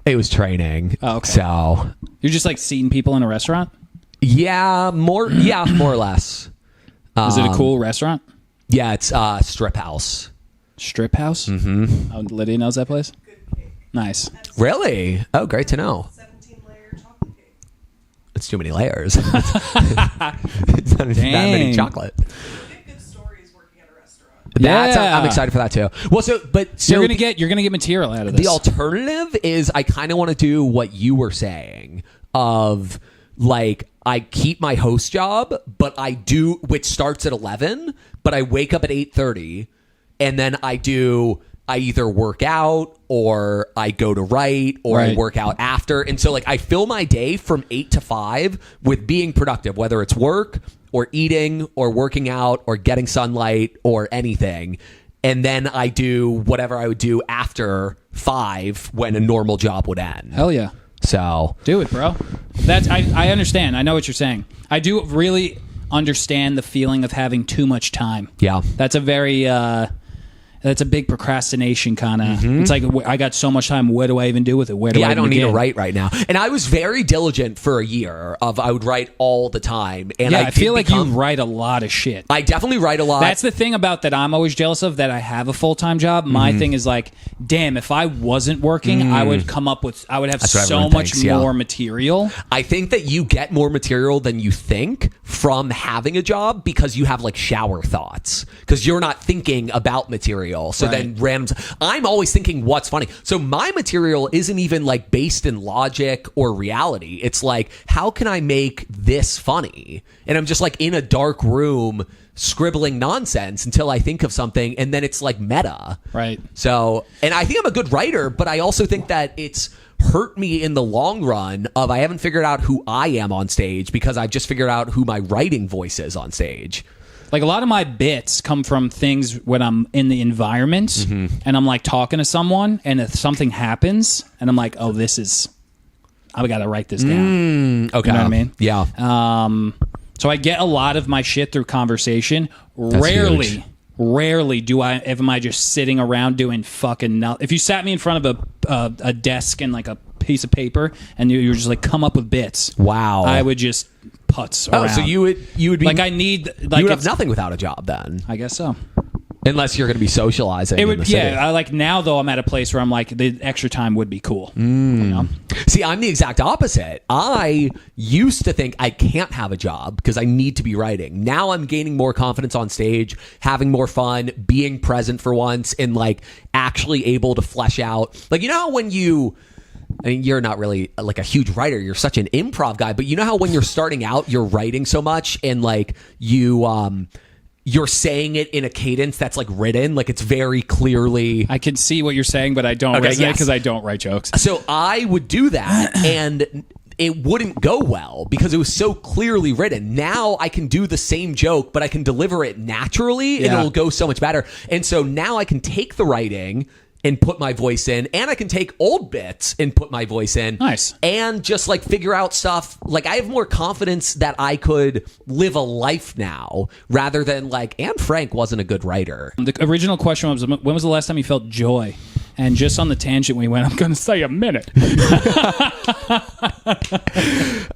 It was training. Oh, okay. So you're just like seating people in a restaurant? Yeah, more or less. Is it a cool restaurant? Yeah, it's Strip House. Strip House? Mm-hmm. Oh, Lydia knows that place? Nice. Really? Oh, great to know. 17-layer chocolate cake. It's too many layers. It's not that many chocolate. You get good stories working at a restaurant. I'm excited for that too. Well, so you're gonna get material out of this. The alternative is I kind of want to do what you were saying of like I keep my host job, but I do, which starts at 11, but I wake up at 8:30, and then I either work out or I go to write or I work out after. And so like I fill my day from 8 to 5 with being productive, whether it's work or eating or working out or getting sunlight or anything. And then I do whatever I would do after 5 when a normal job would end. Hell yeah. So do it, bro. I understand. I know what you're saying. I do really understand the feeling of having too much time. Yeah. That's a very that's a big procrastination kind of. It's like I got so much time. What do I even do with it? Where do I don't begin? need to write right now. And I was very diligent for a year I would write all the time. And I feel like you write a lot of shit. I definitely write a lot. That's the thing about that I'm always jealous of, that I have a full-time job. My thing is like, damn, if I wasn't working, I would have so much more material. I think that you get more material than you think from having a job because you have like shower thoughts because you're not thinking about material. So then I'm always thinking what's funny. So my material isn't even like based in logic or reality. It's like, how can I make this funny? And I'm just like in a dark room scribbling nonsense until I think of something, and then it's like meta. Right. So, and I think I'm a good writer, but I also think that it's hurt me in the long run of I haven't figured out who I am on stage because I've just figured out who my writing voice is on stage. Like a lot of my bits come from things when I'm in the environment and I'm like talking to someone, and if something happens and I'm like, oh, I got to write this down. Okay. You know what I mean? Yeah. So I get a lot of my shit through conversation. That's huge. Rarely am I just sitting around doing fucking nothing. If you sat me in front of a desk and like a piece of paper and you were just like, come up with bits. Wow. I would just putz around. Oh, so you would be like, I need like, you would have nothing without a job then. I guess so. Unless you're going to be socializing. It would, in the city. I like now though. I'm at a place where I'm like, the extra time would be cool. You know? See, I'm the exact opposite. I used to think I can't have a job because I need to be writing. Now I'm gaining more confidence on stage, having more fun, being present for once, and like actually able to flesh out. Like, you know how when you're not really like a huge writer, you're such an improv guy, but you know how when you're starting out, you're writing so much and like you're saying it in a cadence that's like written, like it's very clearly. I can see what you're saying, but I don't resonate because I don't write jokes. So I would do that and it wouldn't go well because it was so clearly written. Now I can do the same joke, but I can deliver it naturally and it'll go so much better. And so now I can take the writing and put my voice in, and I can take old bits and put my voice in. Nice. And just like figure out stuff. Like I have more confidence that I could live a life now rather than like Anne Frank wasn't a good writer. The original question was, when was the last time you felt joy? And just on the tangent we went, I'm going to say a minute.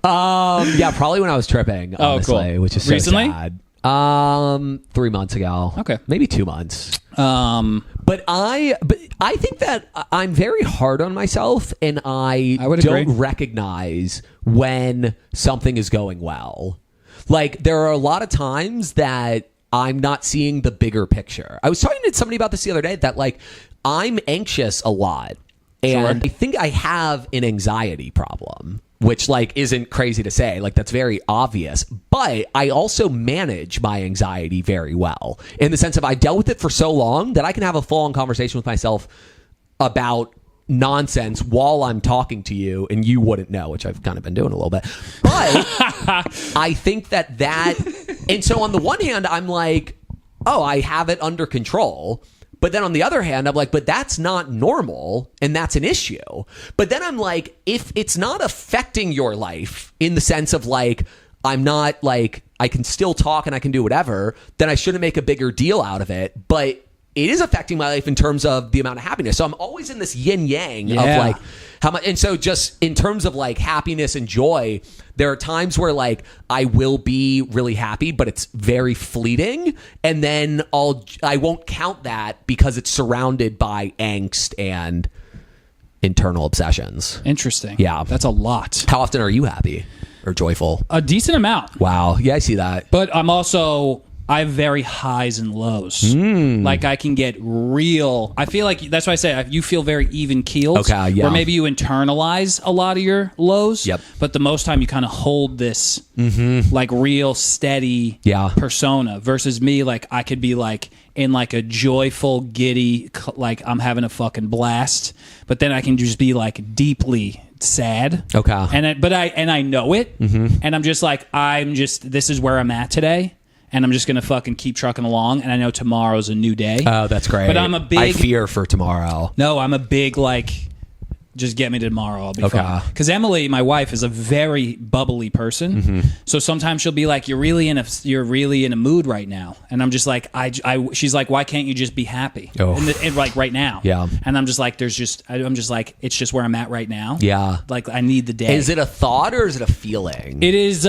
Yeah, probably when I was tripping, honestly, cool. which is so Recently? sad. 3 months ago. Okay. Maybe 2 months. But I think that I'm very hard on myself, and I would don't agree. recognize when something is going well. Like there are a lot of times that I'm not seeing the bigger picture. I was talking to somebody about this the other day that like I'm anxious a lot, and I think I have an anxiety problem, which like isn't crazy to say. Like that's very obvious, but I also manage my anxiety very well in the sense of I dealt with it for so long that I can have a full-on conversation with myself about nonsense while I'm talking to you and you wouldn't know, which I've kind of been doing a little bit. But I think that and so on the one hand, I'm like, oh, I have it under control. But then on the other hand, I'm like, but that's not normal and that's an issue. But then I'm like, if it's not affecting your life in the sense of like, I'm not like, I can still talk and I can do whatever, then I shouldn't make a bigger deal out of it. But it is affecting my life in terms of the amount of happiness. So I'm always in this yin yang of like how much. And so just in terms of like happiness and joy, there are times where like I will be really happy, but it's very fleeting. And then I won't count that because it's surrounded by angst and internal obsessions. Interesting. Yeah. That's a lot. How often are you happy or joyful? A decent amount. Wow. Yeah, I see that. But I have very highs and lows. Like I can get real. I feel like that's why I say you feel very even keeled. Okay, yeah. Where maybe you internalize a lot of your lows. Yep. But the most time you kind of hold this like real steady persona versus me. Like I could be like in like a joyful, giddy, like I'm having a fucking blast. But then I can just be like deeply sad. Okay. And I know it. And I'm just like this is where I'm at today. And I'm just going to fucking keep trucking along. And I know tomorrow's a new day. Oh, that's great. But I'm a big... I fear for tomorrow. No, I'm a big, like, just get me to tomorrow. I'll be fine. Because Emily, my wife, is a very bubbly person. So sometimes she'll be like, you're really in a mood right now. And I'm just like, she's like, why can't you just be happy? And like right now. Yeah. And I'm just like, I'm just like, it's just where I'm at right now. Yeah. Like, I need the day. Is it a thought or is it a feeling? It is,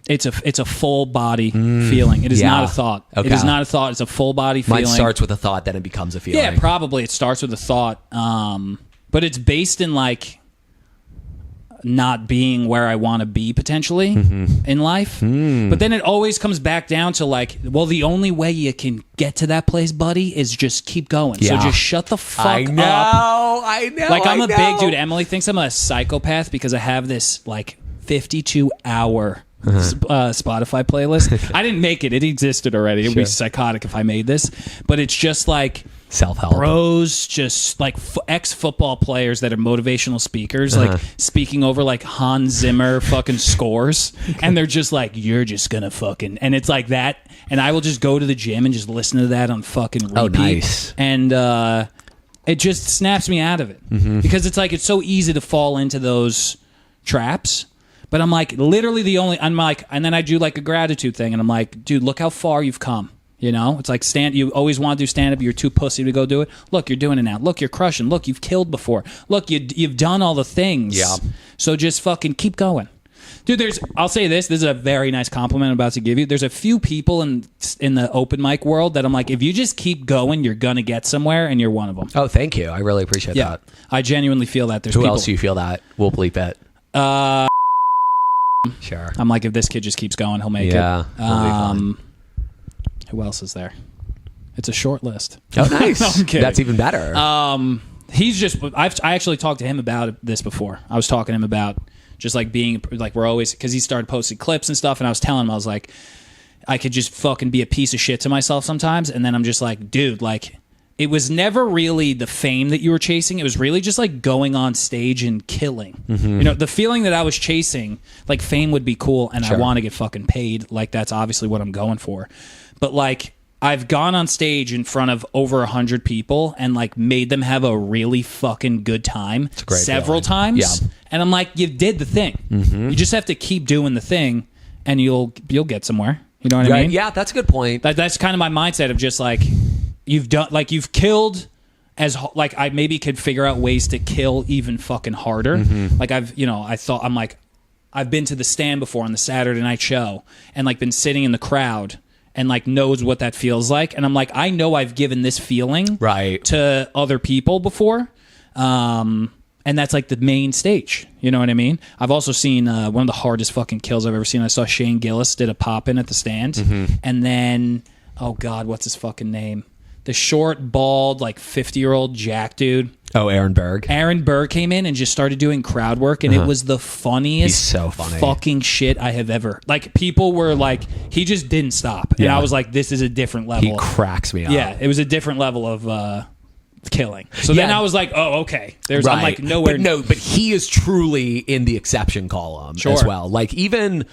It's a full body feeling. It is not a thought. Okay. It is not a thought. It's a full body feeling. Mine starts with a thought, then it becomes a feeling. Yeah, probably it starts with a thought. But it's based in like not being where I want to be potentially in life. But then it always comes back down to like, well, the only way you can get to that place, buddy, is just keep going. So just shut the fuck up. I know. Like I'm a big dude. Emily thinks I'm a psychopath because I have this like 52-hour Spotify playlist. I didn't make it. It existed already. It would be psychotic if I made this. But it's just like self-help bros, just like ex-football players that are motivational speakers, like speaking over like Hans Zimmer fucking scores. And they're just like, you're just gonna fucking... And it's like that. And I will just go to the gym and just listen to that on fucking repeat. Oh, nice. And it just snaps me out of it. Because it's like, it's so easy to fall into those traps. But I'm like, literally I'm like, and then I do like a gratitude thing, and I'm like, dude, look how far you've come. You know, it's like you always want to do stand up, you're too pussy to go do it. Look, you're doing it now. Look, you're crushing. Look, you've killed before. Look, you've done all the things. Yeah. So just fucking keep going. Dude, I'll say this is a very nice compliment I'm about to give you. There's a few people in the open mic world that I'm like, if you just keep going, you're gonna get somewhere, and you're one of them. Oh, thank you. I really appreciate that. I genuinely feel that. There's Who people, else do you feel that? We'll bleep it. Sure. I'm like, if this kid just keeps going, he'll make it. Yeah. Who else is there? It's a short list. Oh, nice. No, I'm kidding. That's even better. He's just... I actually talked to him about this before. I was talking to him about just like being... Like we're always... Because he started posting clips and stuff, and I was telling him, I was like, I could just fucking be a piece of shit to myself sometimes, and then I'm just like, dude, like... It was never really the fame that you were chasing. It was really just like going on stage and killing. You know, the feeling that I was chasing, like fame would be cool and I want to get fucking paid. Like that's obviously what I'm going for. But like I've gone on stage in front of over 100 people and like made them have a really fucking good time several times. Yeah. And I'm like, you did the thing. You just have to keep doing the thing, and you'll get somewhere. You know what I mean? Yeah, that's a good point. That's kind of my mindset of just like you've killed as like I maybe could figure out ways to kill even fucking harder. Like I've been to the Stand before on the Saturday night show and like been sitting in the crowd and like knows what that feels like, and I'm like, I know I've given this feeling to other people before, and that's like the main stage. You know what I mean? I've also seen one of the hardest fucking kills I've ever seen. I saw Shane Gillis did a pop-in at the Stand, and then oh god, what's his fucking name? The short, bald, like 50-year-old Jack dude. Oh, Aaron Berg. Aaron Berg came in and just started doing crowd work, and it was the funniest fucking shit I have ever... Like, people were like... He just didn't stop. And I was like, this is a different level. He cracks me up. Yeah, it was a different level of killing. So then I was like, oh, okay. I'm like, nowhere... But he is truly in the exception column as well. Like, even...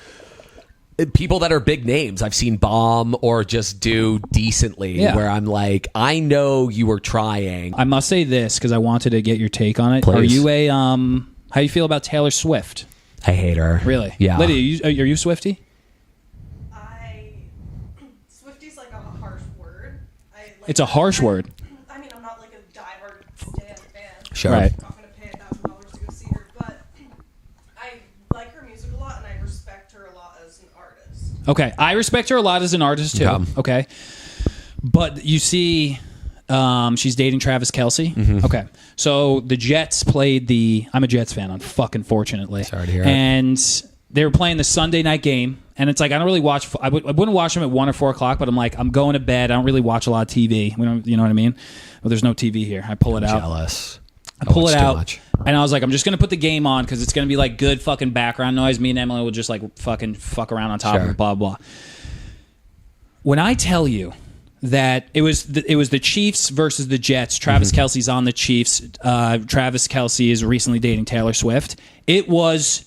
people that are big names I've seen bomb or just do decently where I'm like, I know you were trying. I must say this because I wanted to get your take on it. Please. Are you a how do you feel about Taylor Swift? I hate her. Really? Yeah. Lydia, are you Swiftie? Swifty's like a harsh word. It's a harsh word. I mean, I'm not like a diehard Stan fan. Sure. Right. I'm not going to pay $1,000 to go see her, but I like her music a lot, and I respect her a lot as an artist. Okay, I respect her a lot as an artist too. Okay, but you see, she's dating Travis Kelce. Okay, so the Jets played I'm a Jets fan, unfortunately. Sorry to hear it. And they were playing the Sunday night game, and it's like I don't really watch. I wouldn't watch them at 1 or 4 o'clock, but I'm like, I'm going to bed. I don't really watch a lot of TV. We don't, you know what I mean? Well, there's no TV here. I pull it out. Jealous. I pull it out, and I was like, I'm just going to put the game on because it's going to be like good fucking background noise. Me and Emily will just like fucking fuck around on top of it, blah, blah. When I tell you that it was the Chiefs versus the Jets, Travis Kelce's on the Chiefs. Travis Kelce is recently dating Taylor Swift. It was...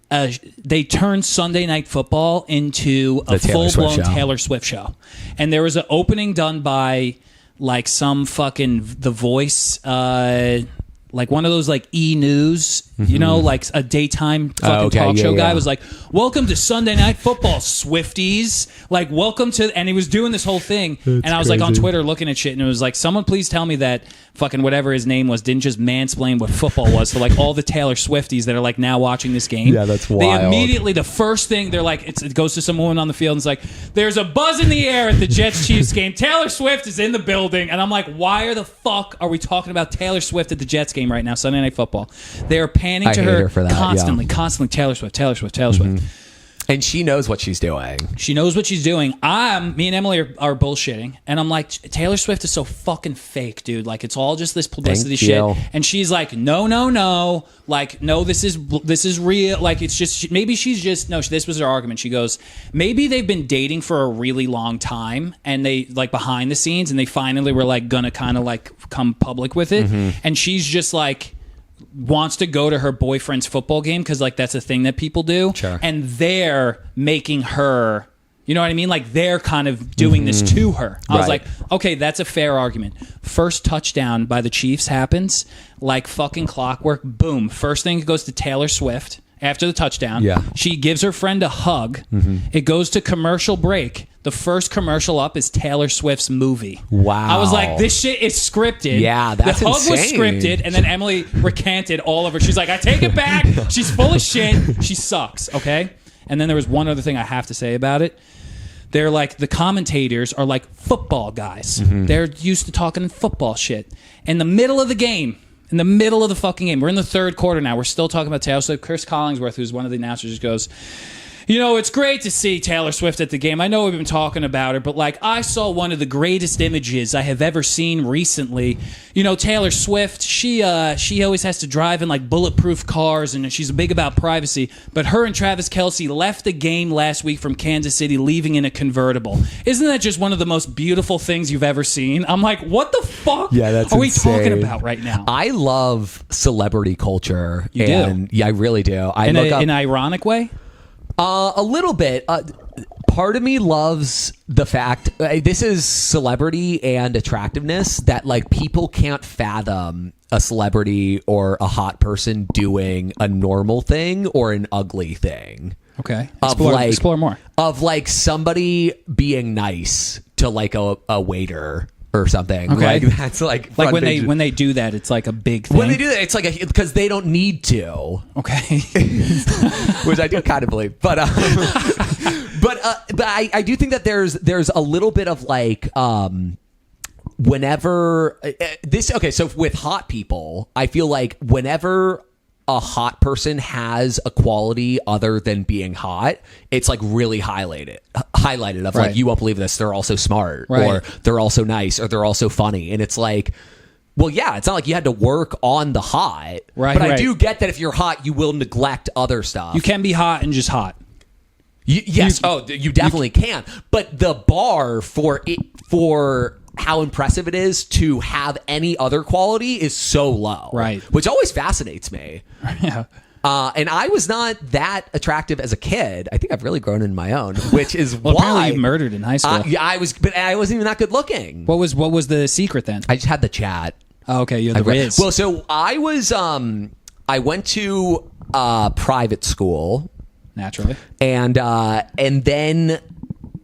they turned Sunday Night Football into a full-blown Taylor Swift show. And there was an opening done by like some fucking The Voice... like one of those like E-News, you know, like a daytime fucking talk show guy was like, welcome to Sunday Night Football, Swifties. Like, welcome to... And he was doing this whole thing. And I was like on Twitter looking at shit, and it was like, someone please tell me that fucking whatever his name was didn't just mansplain what football was to like all the Taylor Swifties that are like now watching this game. Yeah, that's wild. They immediately, the first thing, they're like, it goes to some woman on the field and it's like, there's a buzz in the air at the Jets-Chiefs game. Taylor Swift is in the building. And I'm like, why the fuck are we talking about Taylor Swift at the Jets game right now, Sunday Night Football? They're panning to her for that, constantly, Taylor Swift, Taylor Swift, Taylor Swift. And she knows what she's doing. She knows what she's doing. Me and Emily are bullshitting, and I'm like, Taylor Swift is so fucking fake, dude. Like, it's all just this publicity shit. And she's like, no, like, no, this is real. Like, it's just maybe she's just no. This was her argument. She goes, maybe they've been dating for a really long time, and they like behind the scenes, and they finally were like gonna kind of like come public with it, and she's just like wants to go to her boyfriend's football game because like that's a thing that people do, and they're making her, you know what I mean, like they're kind of doing this to her. I was like, okay, that's a fair argument. First touchdown by the Chiefs happens like fucking clockwork. Boom, first thing goes to Taylor Swift after the touchdown. She gives her friend a hug. It goes to commercial break. The first commercial up is Taylor Swift's movie. Wow. I was like, this shit is scripted. Yeah, that's insane. The hug was scripted, and then Emily recanted all of her. She's like, I take it back. She's full of shit. She sucks, okay? And then there was one other thing I have to say about it. They're like, the commentators are like football guys. They're used to talking football shit. In the middle of the game, in the middle of the fucking game, we're in the third quarter now. We're still talking about Taylor Swift. Chris Collingsworth, who's one of the announcers, just goes, you know, it's great to see Taylor Swift at the game. I know we've been talking about her, but like I saw one of the greatest images I have ever seen recently. You know, Taylor Swift, she always has to drive in like bulletproof cars, and she's big about privacy. But her and Travis Kelce left the game last week from Kansas City, leaving in a convertible. Isn't that just one of the most beautiful things you've ever seen? I'm like, what the fuck that's are we insane. talking about right now? I love celebrity culture. You do? Yeah, I really do. In an ironic way? A little bit. part of me loves the fact this is celebrity and attractiveness that like people can't fathom a celebrity or a hot person doing a normal thing or an ugly thing. Okay. Explore more. Of like somebody being nice to like a waiter or something. Okay. Like that's like when they do that, it's like a big thing. when they do that, it's like because they don't need to. Okay. Which I do kind of believe, but I do think that there's a little bit of like whenever this okay, so with hot people, I feel like whenever a hot person has a quality other than being hot, it's like really highlighted of Right. like, you won't believe this, they're also smart, Right. or they're also nice, or they're also funny. And it's like, well, yeah, it's not like you had to work on the hot, Right, but I right. do get that if you're hot, you will neglect other stuff. You can be hot and just hot. Yes. You definitely can. But the bar for how impressive it is to have any other quality is so low. Right. Which always fascinates me. Yeah. And I was not that attractive as a kid. I think I've really grown in my own, which is Well, apparently why you murdered in high school. yeah, I was, but I wasn't even that good looking. What was the secret then? I just had the chat. Oh, okay, you had the Riz. Well, so I was, I went to private school, naturally. and then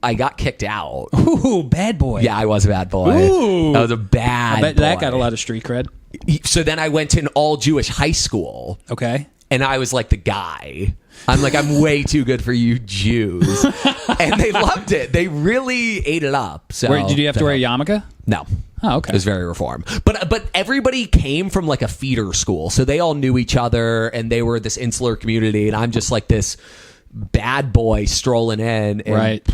I got kicked out. Ooh, bad boy. Yeah, I was a bad boy. Ooh. I was a bad I bet boy. that got a lot of street cred. So then I went to an all-Jewish high school, Okay. and I was like the guy. I'm like, I'm way too good for you Jews. And they loved it. They really ate it up. So Did you have to wear a yarmulke? No. Oh, okay. It was very reform. But everybody came from like a feeder school. So they all knew each other, and they were this insular community, and I'm just like this bad boy strolling in and Right.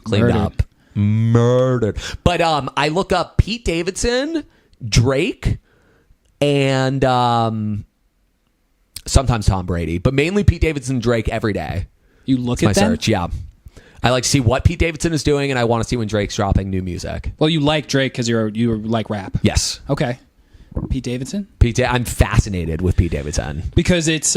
cleaned up. Murdered. But I look up Pete Davidson, Drake, and sometimes Tom Brady, but mainly Pete Davidson and Drake every day. You look My at them? search, yeah. I like to see what Pete Davidson is doing, and I want to see when Drake's dropping new music. Well, you like Drake because you like rap. Yes. Okay. Pete Davidson? I'm fascinated with Pete Davidson. Because it's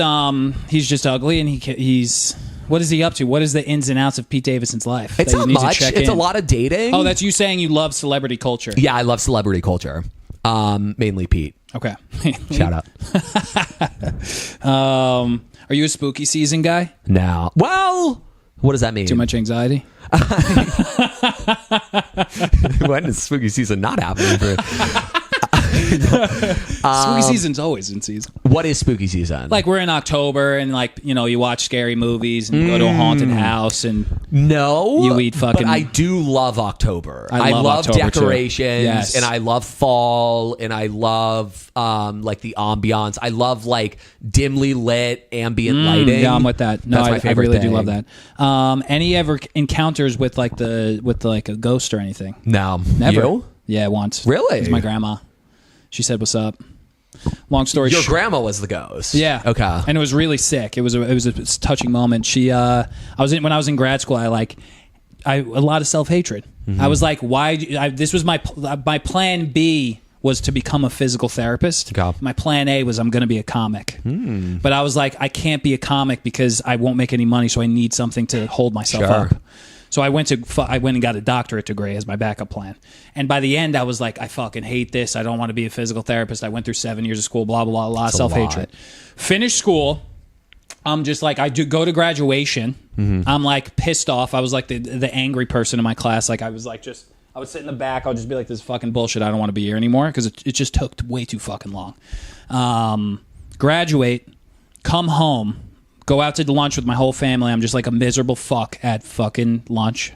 he's just ugly, and he's what is he up to? What is the ins and outs of Pete Davidson's life? It's that you not need to much. check It's in? a lot of dating. Oh, that's you saying you love celebrity culture. Yeah, I love celebrity culture. Mainly Pete. Okay. Shout out. Are you a spooky season guy? No. Well, what does that mean? Too much anxiety? When is spooky season not happening for Spooky season's always in season. What is spooky season? Like we're in October, and like you watch scary movies and go to a haunted house, and no, you eat fucking- But I do love October. I love October, too. decorations, Yes. and I love fall, and I love like the ambiance. I love like dimly lit ambient lighting. yeah, I'm with that. No, That's my I favorite really thing. do love that. Any ever encounters with like a ghost or anything? No, Never. You? Yeah, once. Really? It was my grandma. She said, "What's up?" Long story Your short. grandma was the ghost. Yeah. Okay. And it was really sick. It was a touching moment. She when I was in grad school, I a lot of self-hatred. I was like, why this was my plan B was to become a physical therapist. Okay. My plan A was I'm going to be a comic. But I was like, I can't be a comic because I won't make any money, so I need something to hold myself Sure. up. So I went and got a doctorate degree as my backup plan. And by the end, I was like, I fucking hate this. I don't want to be a physical therapist. I went through 7 years of school, blah, blah, blah, a lot of self-hatred. Finished school. I'm just like, I do go to graduation. I'm like pissed off. I was like the angry person in my class. Like I was like I would sit in the back. I'll just be like, this is fucking bullshit. I don't want to be here anymore because it just took way too fucking long. Graduate, come home. Go out to lunch with my whole family. I'm just like a miserable fuck at fucking lunch.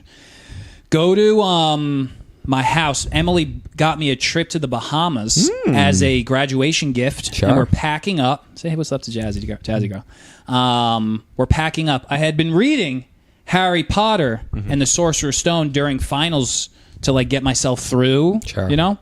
Go to my house. Emily got me a trip to the Bahamas as a graduation gift. Sure. And we're packing up. Say hey, what's up to Jazzy girl. We're packing up. I had been reading Harry Potter and the Sorcerer's Stone during finals to like get myself through. Sure. You know?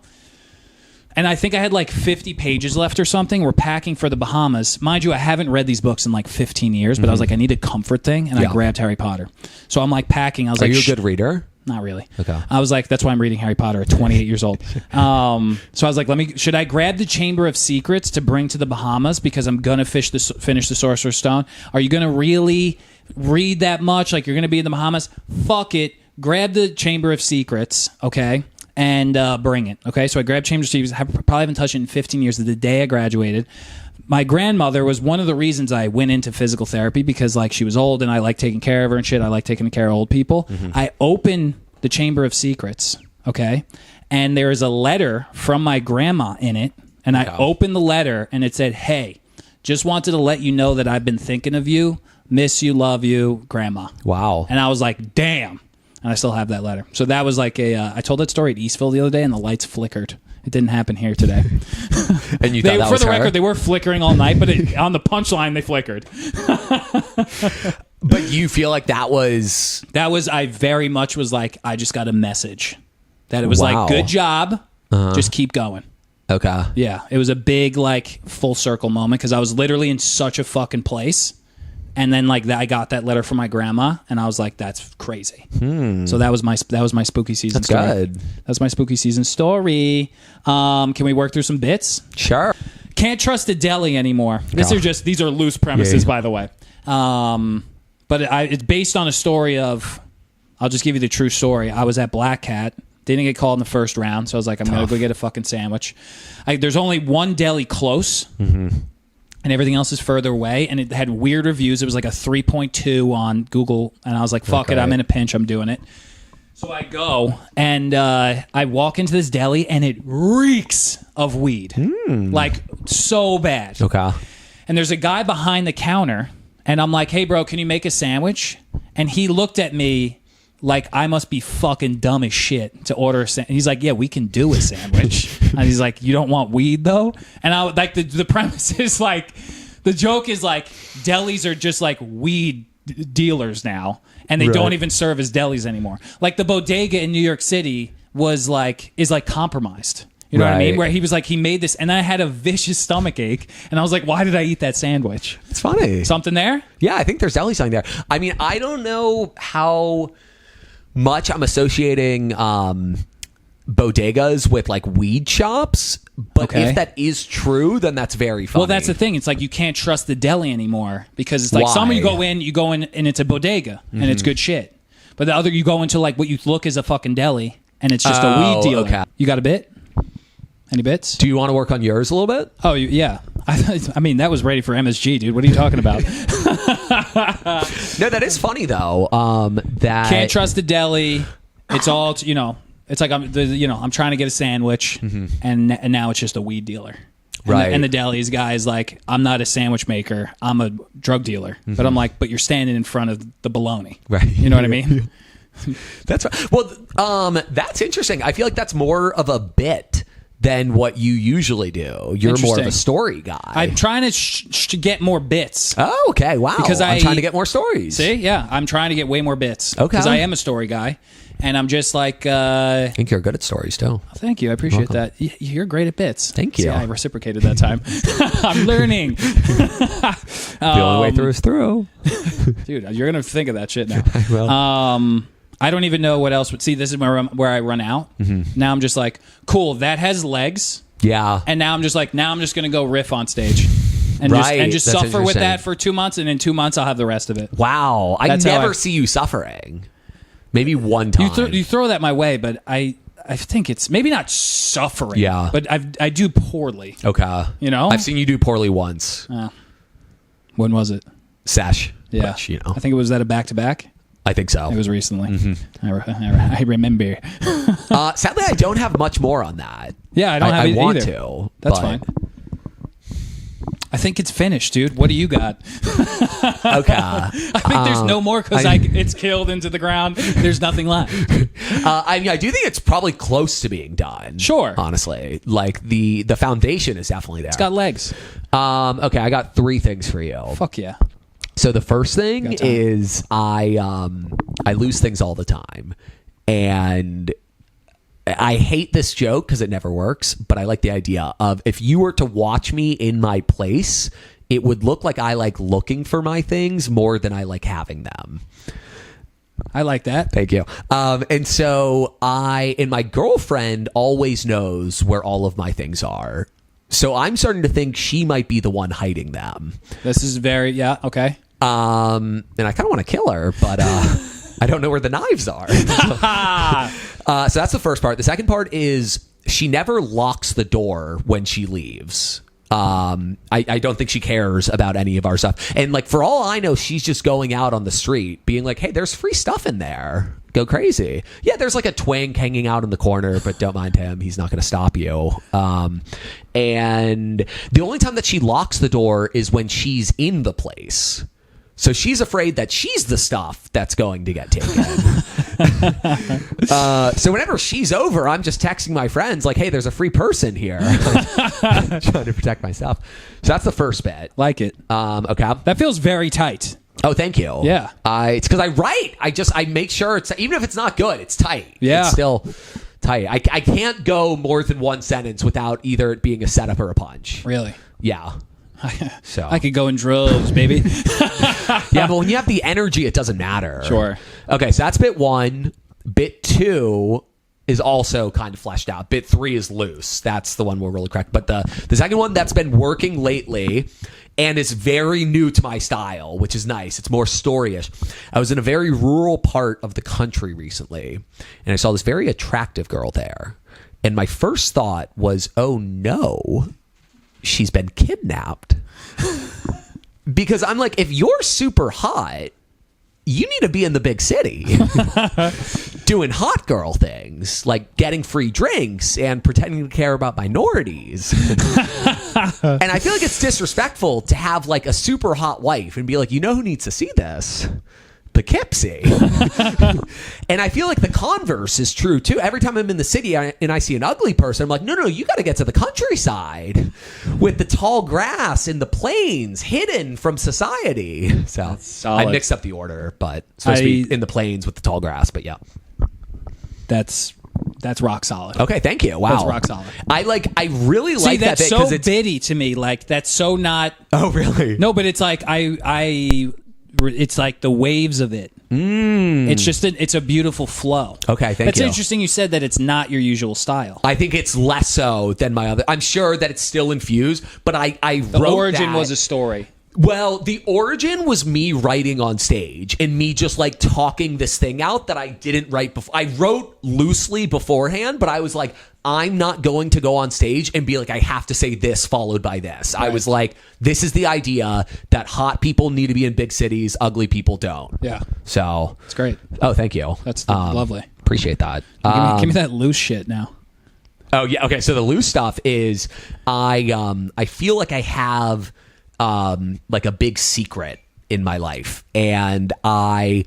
And I think I had like 50 pages left or something. We're packing for the Bahamas. Mind you, I haven't read these books in like 15 years, but I was like, I need a comfort thing, and I grabbed Harry Potter. So I'm like packing. I was Are like, you a good reader? Not really. Okay. I was like, that's why I'm reading Harry Potter at 28 years old. So I was like, should I grab the Chamber of Secrets to bring to the Bahamas because I'm gonna finish the Sorcerer's Stone? Are you gonna really read that much. Like, you're going to be in the Bahamas. Fuck it. Grab the Chamber of Secrets, okay, and bring it, okay? So I grabbed Chamber of Secrets. I probably haven't touched it in 15 years. The day I graduated. My grandmother was one of the reasons I went into physical therapy, because, like, she was old and I like taking care of her and shit. I like taking care of old people. I opened the Chamber of Secrets, okay, and there is a letter from my grandma in it, and I opened the letter and it said, "Hey, just wanted to let you know that I've been thinking of you. Miss you, love you, Grandma." Wow. And I was like, damn. And I still have that letter. So that was like I told that story at Eastville the other day, and the lights flickered. It didn't happen here today. And you thought that for was the her? record, they were flickering all night, but on the punchline, they flickered. But you feel like that was... I very much was like, I just got a message. That it was Wow. like, good job, just keep going. Okay. Yeah, it was a big, like, full circle moment, because I was literally in such a fucking place. And then, like, I got that letter from my grandma, and I was like, "That's crazy." So that was my spooky season. That's story. good. That's my spooky season story. Can we work through some bits? Sure. Can't trust a deli anymore. These are loose premises, by the way. But it's based on a story of. I'll just give you the true story. I was at Black Cat. Didn't get called in the first round, so I was like, I'm going to go get a fucking sandwich. There's only one deli close. And everything else is further away, and it had weird reviews. It was like a 3.2 on Google, and I was like, fuck it, I'm in a pinch, I'm doing it. So I go, and I walk into this deli, and it reeks of weed. Like, so bad. Okay. And there's a guy behind the counter, and I'm like, "Hey, bro, can you make a sandwich?" And he looked at me like I must be fucking dumb as shit to order a sandwich. He's like, "Yeah, we can do a sandwich." And he's like, "You don't want weed though?" And I like the premise is like, the joke is like, delis are just like weed dealers now, and they don't even serve as delis anymore. Like the bodega in New York City is like compromised. You know what I mean? Where he was like, he made this, and I had a vicious stomach ache, and I was like, why did I eat that sandwich? It's funny. Something there? Yeah, I think there's definitely something there. I mean, I don't know how much I'm associating bodegas with like weed shops, but if that is true, then that's very funny. Well, that's the thing. It's like you can't trust the deli anymore, because it's like some you go in and it's a bodega and it's good shit, but the other you go into like what you look is a fucking deli and it's just a weed dealer. Okay. You got a bit? Any bits? Do you want to work on yours a little bit? Oh yeah. I mean, that was ready for MSG, dude. What are you talking about? No, that is funny though. That can't trust the deli. It's all It's like I'm trying to get a sandwich, and now it's just a weed dealer. And the deli's guy is like, "I'm not a sandwich maker. I'm a drug dealer." But I'm like, "But you're standing in front of the bologna." Right. You know what I mean? That's right. Well, that's interesting. I feel like that's more of a bit than what you usually do. You're more of a story guy. I'm trying to get more bits. Oh, okay. Wow. Because I'm trying to get more stories. See? Yeah. I'm trying to get way more bits. Okay. Because I am a story guy. And I'm just like... I think you're good at stories, too. Thank you. I appreciate that. You're great at bits. Thank you. See, I reciprocated that time. I'm learning. The only way through is through. Dude, you're going to think of that shit now. I will. I don't even know what else. See, this is where I run out. Now I'm just like, cool, that has legs. Yeah. And now I'm just like, going to go riff on stage. And just suffer with that for 2 months, and in 2 months I'll have the rest of it. Wow. I never see you suffering. Maybe one time. You throw that my way, but I think it's maybe not suffering. Yeah. But I do poorly. Okay. You know? I've seen you do poorly once. When was it? Sesh. Yeah. Which, I think it was at a back-to-back. I think so. It was recently. I remember. Sadly, I don't have much more on that. Yeah, I don't have it want either. to. That's fine. I think it's finished, dude. What do you got? Okay. I think there's no more because it's killed into the ground. There's nothing left. I do think it's probably close to being done. Sure. Honestly. Like the foundation is definitely there. It's got legs. Okay, I got 3 things for you. Fuck yeah. So the first thing is I lose things all the time. And I hate this joke because it never works, but I like the idea of if you were to watch me in my place, it would look like I like looking for my things more than I like having them. I like that. Thank you. And so and my girlfriend always knows where all of my things are. So I'm starting to think she might be the one hiding them. This is okay. And I kind of want to kill her, but I don't know where the knives are. So that's the first part. The second part is she never locks the door when she leaves. I don't think she cares about any of our stuff. And like, for all I know, she's just going out on the street being like, hey, there's free stuff in there. Go crazy. Yeah, there's like a twink hanging out in the corner, but don't mind him. He's not going to stop you. And the only time that she locks the door is when she's in the place. So she's afraid that she's the stuff that's going to get taken. So whenever she's over, I'm just texting my friends like, hey, there's a free person here. Trying to protect myself. So that's the first bit. Like it. Okay. That feels very tight. Oh, thank you. Yeah. It's because I write. I make sure it's, even if it's not good, it's tight. Yeah. It's still tight. I can't go more than one sentence without either it being a setup or a punch. Really? Yeah. So I could go in droves, baby. Yeah, but when you have the energy, it doesn't matter. Sure. Okay, so that's bit 1. Bit 2 is also kind of fleshed out. Bit 3 is loose. That's the one we're really correct. But the second one that's been working lately and is very new to my style, which is nice. It's more storyish. I was in a very rural part of the country recently, and I saw this very attractive girl there. And my first thought was, oh no, she's been kidnapped. Because I'm like, if you're super hot, you need to be in the big city doing hot girl things, like getting free drinks and pretending to care about minorities. And I feel like it's disrespectful to have like a super hot wife and be like, you know who needs to see this? Poughkeepsie. And I feel like the converse is true too. Every time I'm in the city and I see an ugly person, I'm like, no, you got to get to the countryside with the tall grass and the plains hidden from society. So I mixed up the order, but it's supposed to be in the plains with the tall grass. But yeah, that's rock solid. Okay, thank you. Wow, that's rock solid. I really like that bit because it's so bitty to me. Like that's so not. Oh really? No, but it's like it's like the waves of it. It's just it's a beautiful flow. Okay, thank you. It's interesting you said that it's not your usual style. I think it's less so than my other. I'm sure that it's still infused, but I the wrote origin that. was a story. Well, the origin was me writing on stage and me just like talking this thing out that I didn't write before. I wrote loosely beforehand, but I was like, I'm not going to go on stage and be like, I have to say this followed by this. Right. I was like, this is the idea that hot people need to be in big cities, ugly people don't. Yeah. So it's great. Oh, thank you. That's lovely. Appreciate that. Give me that loose shit now. Oh yeah. Okay. So the loose stuff is I feel like I have like a big secret in my life, and I'm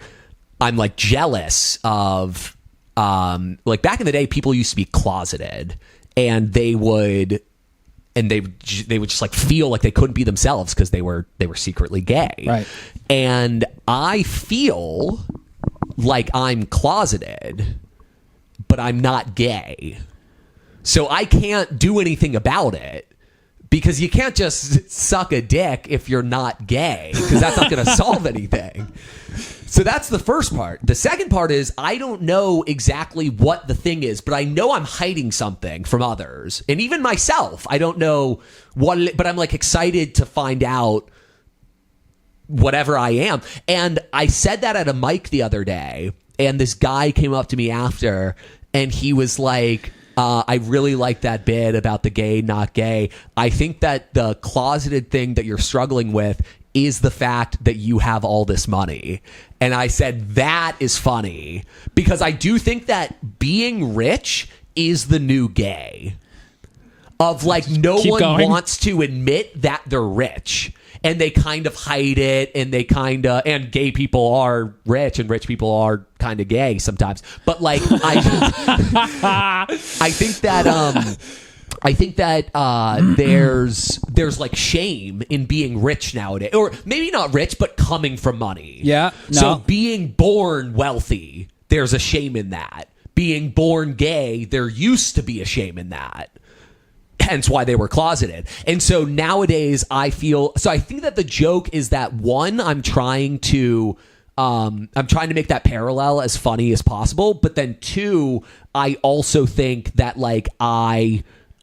like jealous of like back in the day, people used to be closeted, and they would just like feel like they couldn't be themselves because they were secretly gay. Right. And I feel like I'm closeted, but I'm not gay, so I can't do anything about it. Because you can't just suck a dick if you're not gay, because that's not going to solve anything. So that's the first part. The second part is I don't know exactly what the thing is, but I know I'm hiding something from others. And even myself, I don't know what, but I'm like excited to find out whatever I am. And I said that at a mic the other day, and this guy came up to me after, and he was like, I really like that bit about the gay, not gay. I think that the closeted thing that you're struggling with is the fact that you have all this money. And I said, that is funny, because I do think that being rich is the new gay. Of like, no one wants to admit that they're rich. And they kind of hide it, and and gay people are rich, and rich people are kind of gay sometimes. But like, I think that there's like shame in being rich nowadays, or maybe not rich, but coming from money. Yeah. No. So being born wealthy, there's a shame in that. Being born gay, there used to be a shame in that. Hence why they were closeted. And so nowadays I think that the joke is that, one, I'm trying to make that parallel as funny as possible. But then two, I also think that like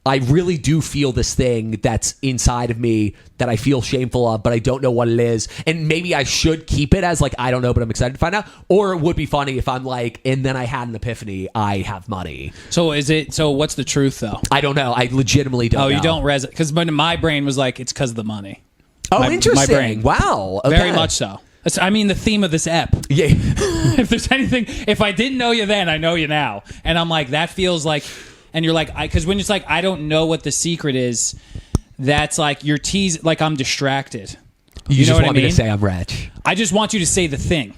I really do feel this thing that's inside of me that I feel shameful of, but I don't know what it is. And maybe I should keep it as like, I don't know, but I'm excited to find out. Or it would be funny if I'm like, and then I had an epiphany, I have money. So what's the truth though? I don't know. I legitimately don't know. Oh, you don't resonate? Because my brain was like, it's because of the money. Oh, interesting. My brain. Wow. Okay. Very much so. I mean, the theme of this ep. Yeah. If there's anything, if I didn't know you then, I know you now. And I'm like, that feels like, and you're like, because when it's like, I don't know what the secret is, that's like, you're teasing, like I'm distracted. You know just what want I mean? me to say I'm rich. I just want you to say the thing.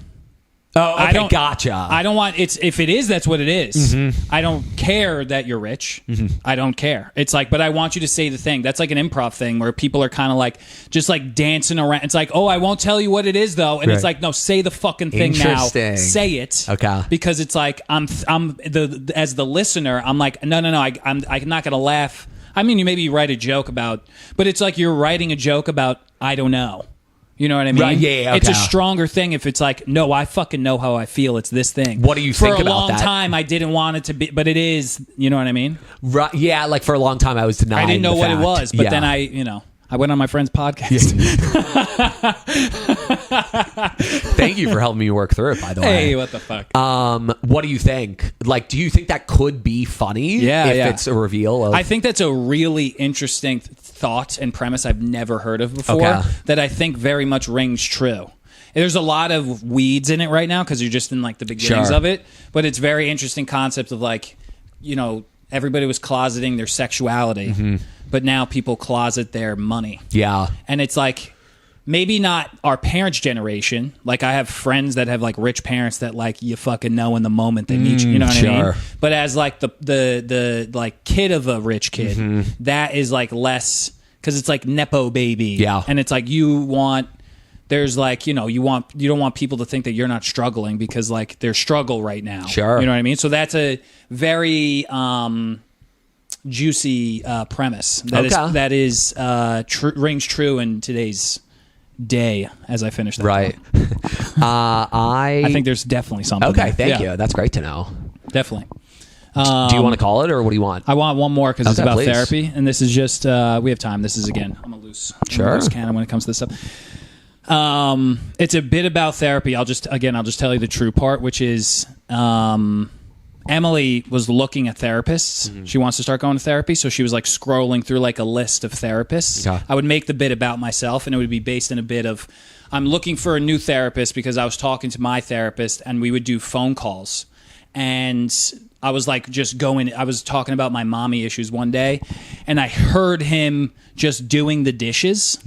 Oh, okay, I don't, gotcha. I don't want if it is, that's what it is. Mm-hmm. I don't care that you're rich. Mm-hmm. I don't care. It's like, but I want you to say the thing. That's like an improv thing where people are kind of like just like dancing around. It's like, oh, I won't tell you what it is though, and it's like, no, say the fucking thing now. Say it, okay? Because it's like I'm as the listener, I'm like, no, I'm not gonna laugh. I mean, you maybe write a joke about, but it's like you're writing a joke about I don't know. You know what I mean? Right, yeah, okay. It's a stronger thing if it's like, no, I fucking know how I feel. It's this thing. What do you think about that? For a long time, I didn't want it to be, but it is. You know what I mean? Right. Yeah, like for a long time, I was denying. I didn't know what it was, but then I went on my friend's podcast. Thank you for helping me work through it, by the way. Hey, what the fuck? What do you think? Like, do you think that could be funny? Yeah, if it's a reveal of... I think that's a really interesting thought and premise I've never heard of before that I think very much rings true. There's a lot of weeds in it right now because you're just in like the beginnings of it, but it's very interesting concept of like, everybody was closeting their sexuality, but now people closet their money. Yeah. And it's like, maybe not our parents' generation. Like I have friends that have like rich parents that like you fucking know in the moment they meet you. You know what I mean? But as like the like kid of a rich kid, that is like less because it's like nepo baby. Yeah. And it's like there's like, you don't want people to think that you're not struggling because like there's struggle right now. Sure. You know what I mean? So that's a very juicy premise that is rings true in today's day as I finish that. Right. I think there's definitely something. Okay, thank you. That's great to know. Definitely. Do you want to call it or what do you want? I want one more because it's about therapy, and this is just we have time. This is again, I'm a loose cannon when it comes to this stuff. It's a bit about therapy. I'll just tell you the true part, which is Emily was looking at therapists. She wants to start going to therapy, so she was like scrolling through like a list of therapists. I would make the bit about myself, and it would be based in a bit of I'm looking for a new therapist because I was talking to my therapist, and we would do phone calls. And I was like I was talking about my mommy issues one day, and I heard him just doing the dishes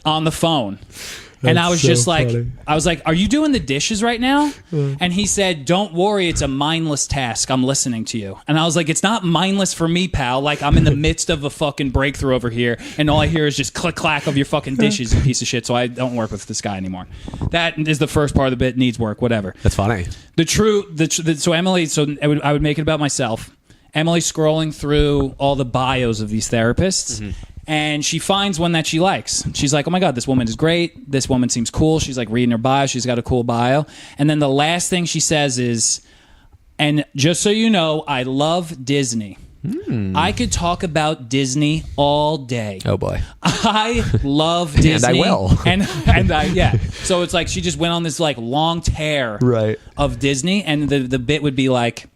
on the phone. And I was so just like, funny. I was like, are you doing the dishes right now? And he said, don't worry, it's a mindless task. I'm listening to you. And I was like, it's not mindless for me, pal. Like, I'm in the midst of a fucking breakthrough over here, and all I hear is just click-clack of your fucking dishes, you piece of shit, so I don't work with this guy anymore. That is the first part of the bit, needs work, whatever. That's funny. So Emily, I would make it about myself. Emily scrolling through all the bios of these therapists, and she finds one that she likes. She's like, oh my God, this woman is great. This woman seems cool. She's like reading her bio. She's got a cool bio. And then the last thing she says is, and just so you know, I love Disney. I could talk about Disney all day. Oh boy. I love Disney. And I will. and yeah. So it's like she just went on this like long tear of Disney, and the bit would be like,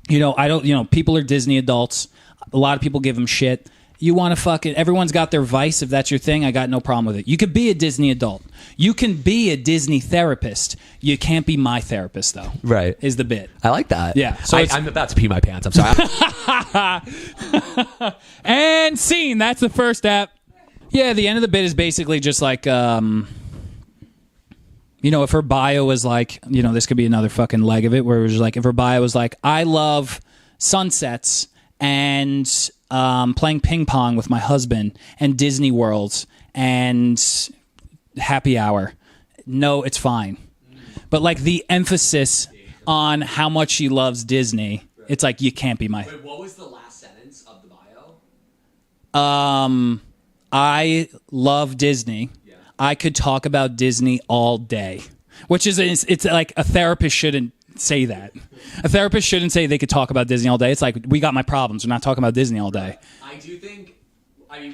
people are Disney adults. A lot of people give them shit. You want to everyone's got their vice. If that's your thing, I got no problem with it. You could be a Disney adult. You can be a Disney therapist. You can't be my therapist, though. Right. Is the bit. I like that. Yeah. So I'm about to pee my pants. I'm sorry. And scene. That's the first app. Yeah, the end of the bit is basically just like, if her bio was like, this could be another fucking leg of it, where it was like, if her bio was like, I love sunsets and playing ping pong with my husband and Disney World and happy hour. No, it's fine. But like the emphasis on how much she loves Disney, it's like, you can't be my... Wait, what was the last sentence of the bio? I love Disney. I could talk about Disney all day, which is it's like a therapist shouldn't say that. A therapist shouldn't say they could talk about Disney all day. It's like, we got my problems. We're not talking about Disney all day. I do think,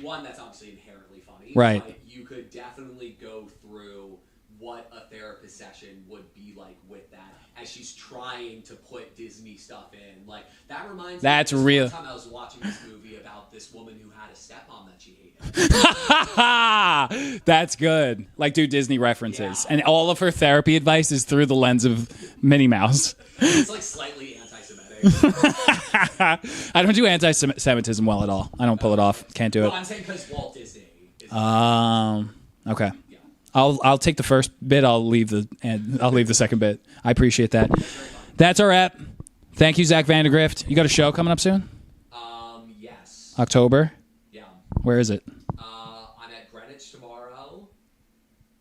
one, that's obviously inherently funny. Right. But you could definitely go through what a therapist session would be like with that as she's trying to put Disney stuff in. Like, that reminds me of real. one time I was watching this movie about this woman who had a stepmom that she hated. That's good. Like, do Disney references. And all of her therapy advice is through the lens of Minnie Mouse. It's like slightly anti-Semitic. I don't do anti-Semitism well at all. I don't pull it off. Can't do it. No, I'm saying because Walt Disney is okay. yeah. I'll take the first bit. I'll leave the second bit. I appreciate that. That's our app. Thank you, Zach Vandegrift. You got a show coming up soon? Yes. October? Yeah. Where is it? I'm at Greenwich tomorrow.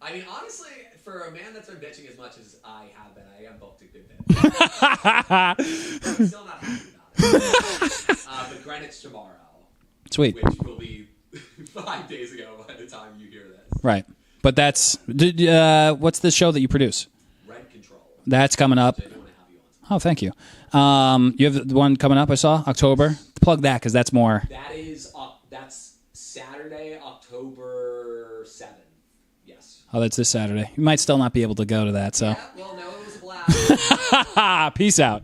I mean, honestly, for a man that's been bitching as much as I have been, I am booked a good bit. I'm still not happy about it. But Greenwich tomorrow. Sweet. Which will be 5 days ago by the time you hear this. Right. But that's... what's the show that you produce? Red Control. That's coming up. I do want to have you on. Oh, thank you. You have the one coming up I saw? October? Plug that, because that's more... That's Saturday, October 7th. Yes. Oh, that's this Saturday. You might still not be able to go to that, so... Yeah, well, no, it was a blast. Peace out.